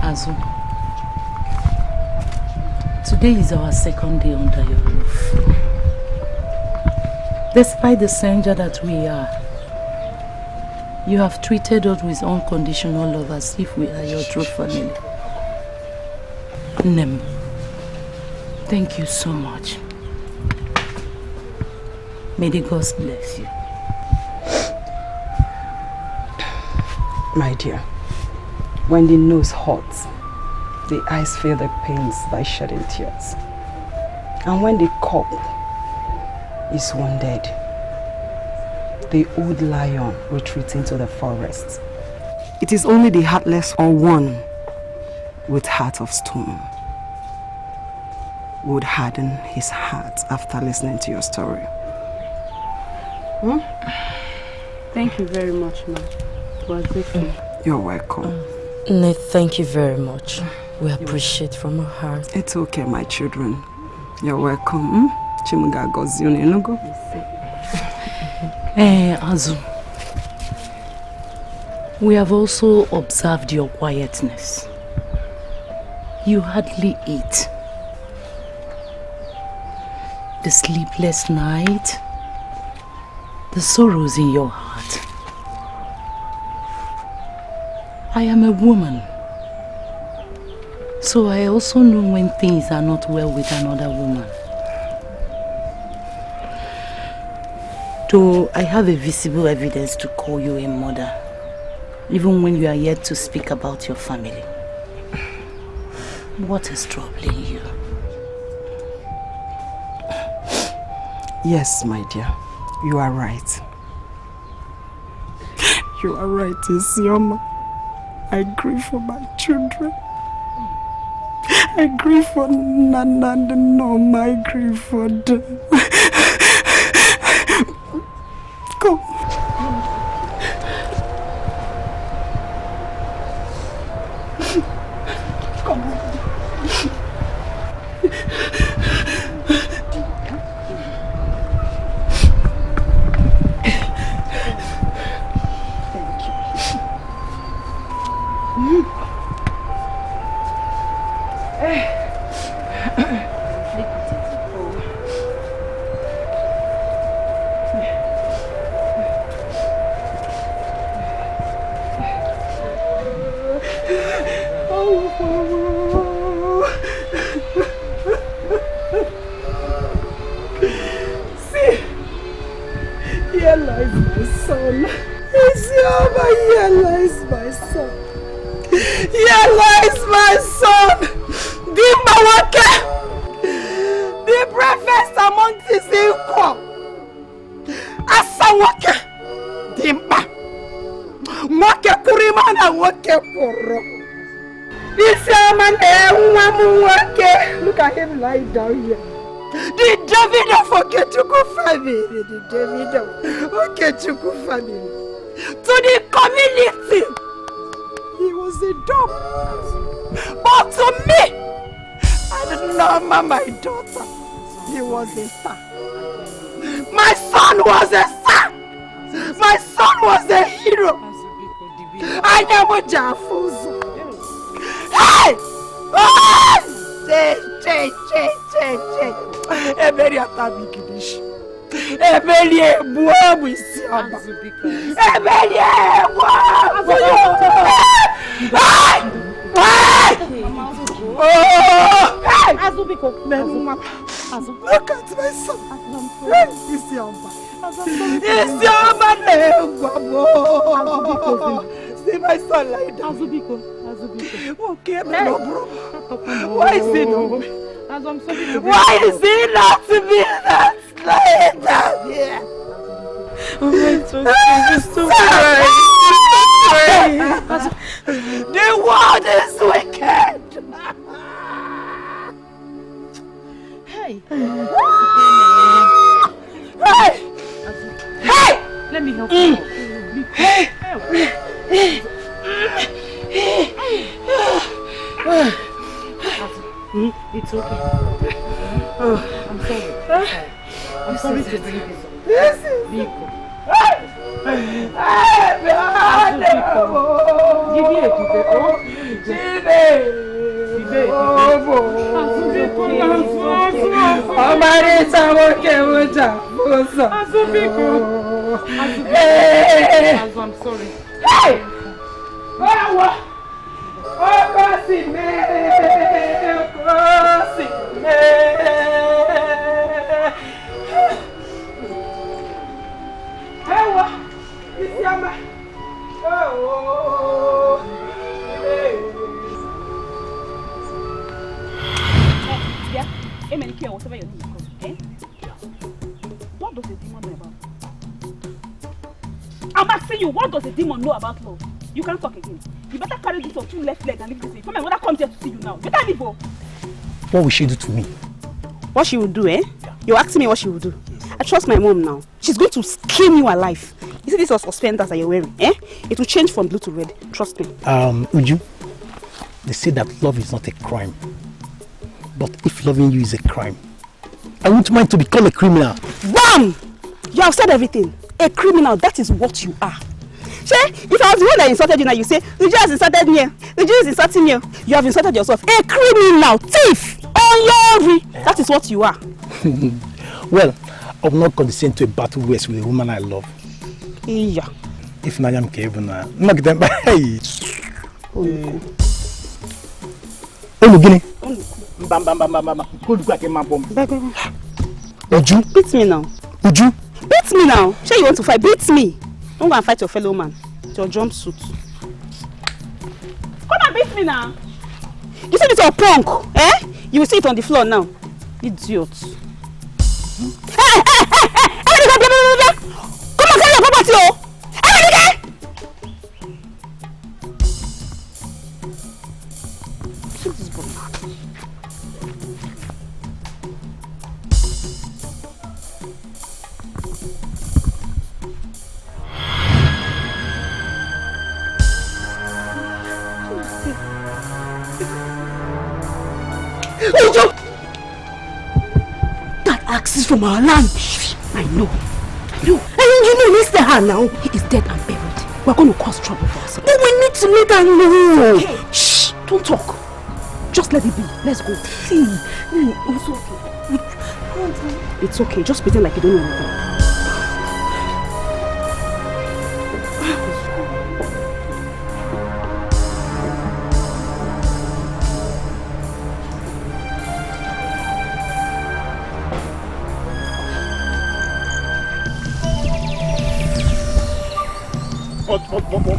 Azu, today is our second day under your roof. Despite the stranger that we are, you have treated us with unconditional love as if we are your true family. Nem, thank you so much. May the gods bless you. My dear, when the nose hurts, the eyes feel the pains by shedding tears. And when the cup is wounded, the old lion retreats into the forest. It is only the heartless or one with heart of stone would harden his heart after listening to your story. Thank you very much, Ma. We're grateful. You're welcome. No, thank you very much. We appreciate from our heart. It's okay, my children. You're welcome. Chimuga Ngozi unenugo. Azu, we have also observed your quietness. You hardly eat. The sleepless night, the sorrows in your heart. I am a woman, so I also know when things are not well with another woman. Though I have a visible evidence to call you a mother, even when you are yet to speak about your family. What is troubling you? Yes, my dear, you are right. You are right, Chioma. I grieve for my children. I grieve for Nana and Norma. I grieve for them. Come. Come. Look at him lying down here. The David of Okechuku family. The David of Okechuku family. To the community. He was a a dump. But to me, and Norma, my daughter, he was a star. My son was a star. My son was a hero. I never jafuzu. Hey! Eberi atabi kidish. Eberi ebuamu isiaba. Eberi ebuamu. Azubiko. Look at my son. Isiaba. Isiaba negwamo. See my son like that. Azubiko. Okay, no bro. Why is he no? Why is he not to be that like that? Yeah. It's too The world is wicked. Hey. Hey. Let me help you. Hey. It's okay. I'm sorry. I'm sorry to bring this up. Biko. I'm sorry. Hey! Whatever your name is called, eh? What does a demon know about? I'm asking you, what does a demon know about love? You can't talk again. You better carry this on two left legs and leave this way. Come, my mother comes here to see you now. Better leave, oh. What will she do to me? What she will do, eh? You're asking me what she will do. I trust my mom now. She's going to skin you alive. You see these are suspenders that you're wearing, eh? It will change from blue to red. Trust me. Uju, they say that love is not a crime. But if loving you is a crime, I wouldn't mind to become a criminal. Bam! You have said everything. A criminal, that is what you are. She, if I was the one that insulted you now, you say, the Jew has insulted me. The Jew is insulting you. You have insulted yourself. A criminal, thief, unlawful. That is what you are. Well, I will not condescend to a battle west with a woman I love. Yeah. If I am capable, knock them by. Hey. Guinea. Bam. Uju? Beat me now. Uju? Beat me now. Sure you want to fight? Beat me. Don't go and fight your fellow man. It's your jumpsuit. Come and beat me now. You see this your punk, eh? You will see it on the floor now. Idiot. Hey! Come on, carry your property, oh! Hey! See this book. That axe is from our land. I know. And you know Mr. Han now. He is dead and buried. We're going to cause trouble for us. But we need to let her know. Hey. Shh! Don't talk. Just let it be. Let's go. See, it's okay. It's okay. Just pretend like you don't know anything.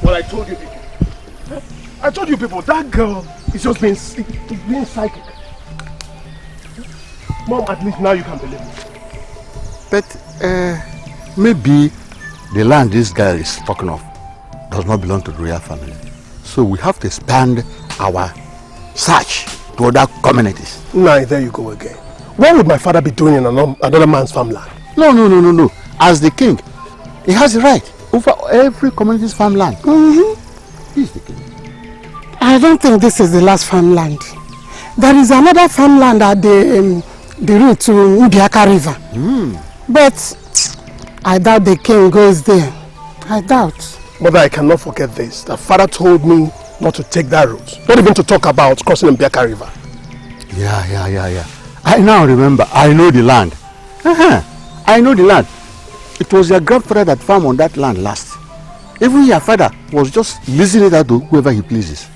But I told you people. I told you people, that girl is just being psychic. Mom, at least now you can believe me. But maybe the land this girl is talking of does not belong to the royal family. So we have to expand our search to other communities. Nah, there you go again. What would my father be doing in another man's farmland? No. As the king, he has the right over every community's farmland. He's the king. I don't think this is the last farmland. There is another farmland at the route to Ndiaka River. But I doubt the king goes there. I doubt. Mother, I cannot forget this. The father told me not to take that route. Not even to talk about crossing the Ndiaka River. Yeah. I now remember. I know the land. I know the land. It was your grandfather that farmed on that land last. Even your father was just leasing it out to whoever he pleases.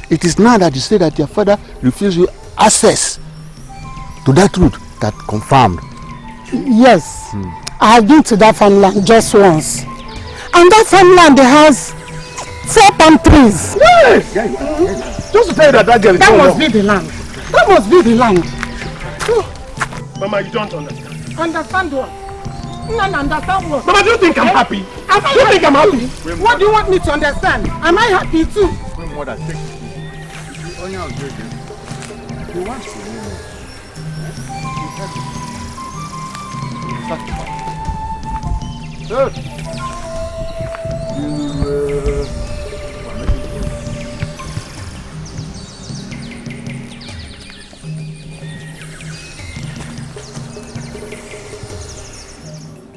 It is now that you say that your father refused you access to that route that confirmed. Yes. I have been to that farmland just once. And that farmland has 4 palm trees. Yes! Just to tell you that girl is that must be the land. That must be the land. Mama, you don't understand. Understand what? No, understand what? Mama, do you think I'm happy? Do you think I'm happy? What do you want me to understand? Am I happy too? When mother takes you, he wants to know.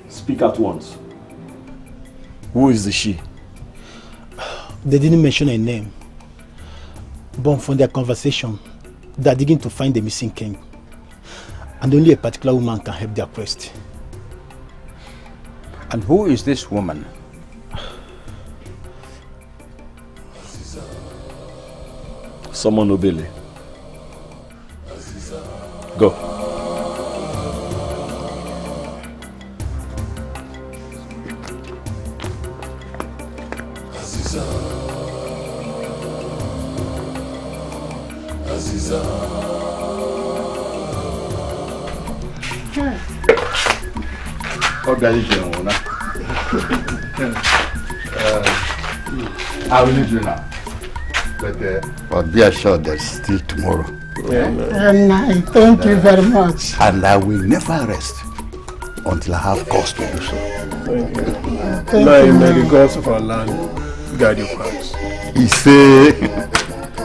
Speak at once. Who is the she? They didn't mention a name. But from their conversation, they are digging to find the missing king. And only a particular woman can help their quest. And who is this woman? Summon Obele. Go. Aziza. I will leave you now. But be assured there's still tomorrow. And thank you very much. And I will never rest until I have cause to do so. Thank you. May the gods of our land guide your paths. He say.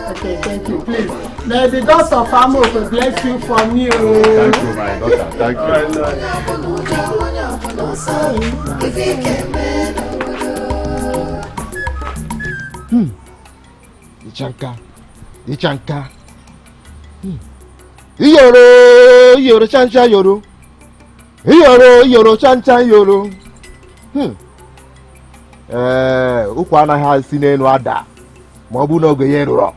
Okay, thank you. Please. May the gods of Amo bless you for me. Thank you, my daughter. Thank you. Ichanka. Iyoro chancha yoro. Iyoro chancha yoro. Ukwu anaghị si n'elu ada ma ọ bụ n'oge ya eruru.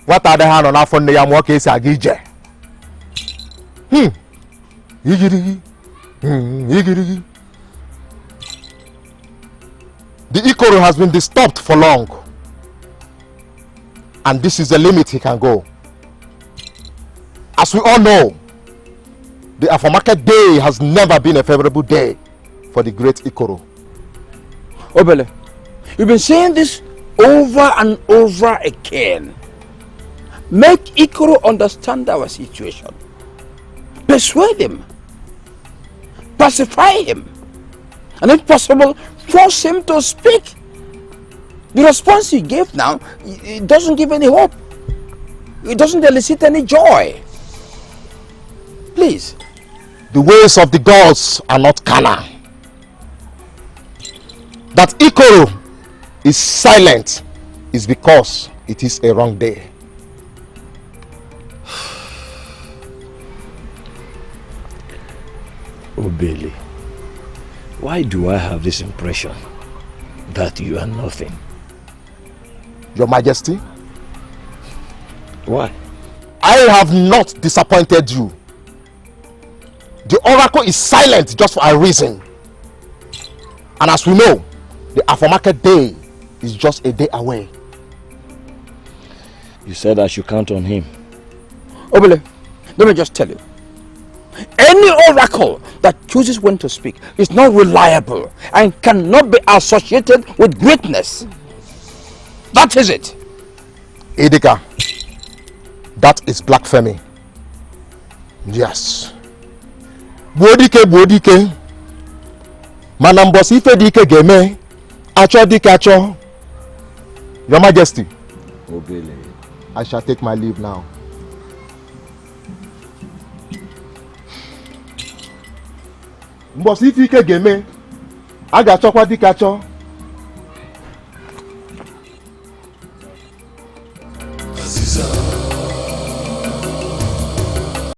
Nwata adịghị anọ n'afọ nne ya mụọ ka esi aga ije. Igirigi. The Ikoro has been disturbed for long, and this is the limit he can go. As we all know, the Afomarket day has never been a favorable day for the great Ikoro. Obele, you've been saying this over and over again. Make Ikoro understand our situation. Persuade him. Pacify him. And if possible, force him to speak. The response he gave now, it doesn't give any hope. It doesn't elicit any joy. Please. The ways of the gods are not carnal. That Ikoro is silent is because it is a wrong day. Obele, why do I have this impression that you are nothing? Your Majesty? Why? I have not disappointed you. The oracle is silent just for a reason. And as we know, the Afomarket day is just a day away. You said I should count on him. Obele, let me just tell you. Any oracle that chooses when to speak is not reliable and cannot be associated with greatness. That is it. Edika, that is blasphemy. Yes. Bodike. Manambos ife dike game. Acho dike acho. Your Majesty. Obele. I shall take my leave now. Mbosi ife ike ga-eme, a ga-achọkwa dịka achọ.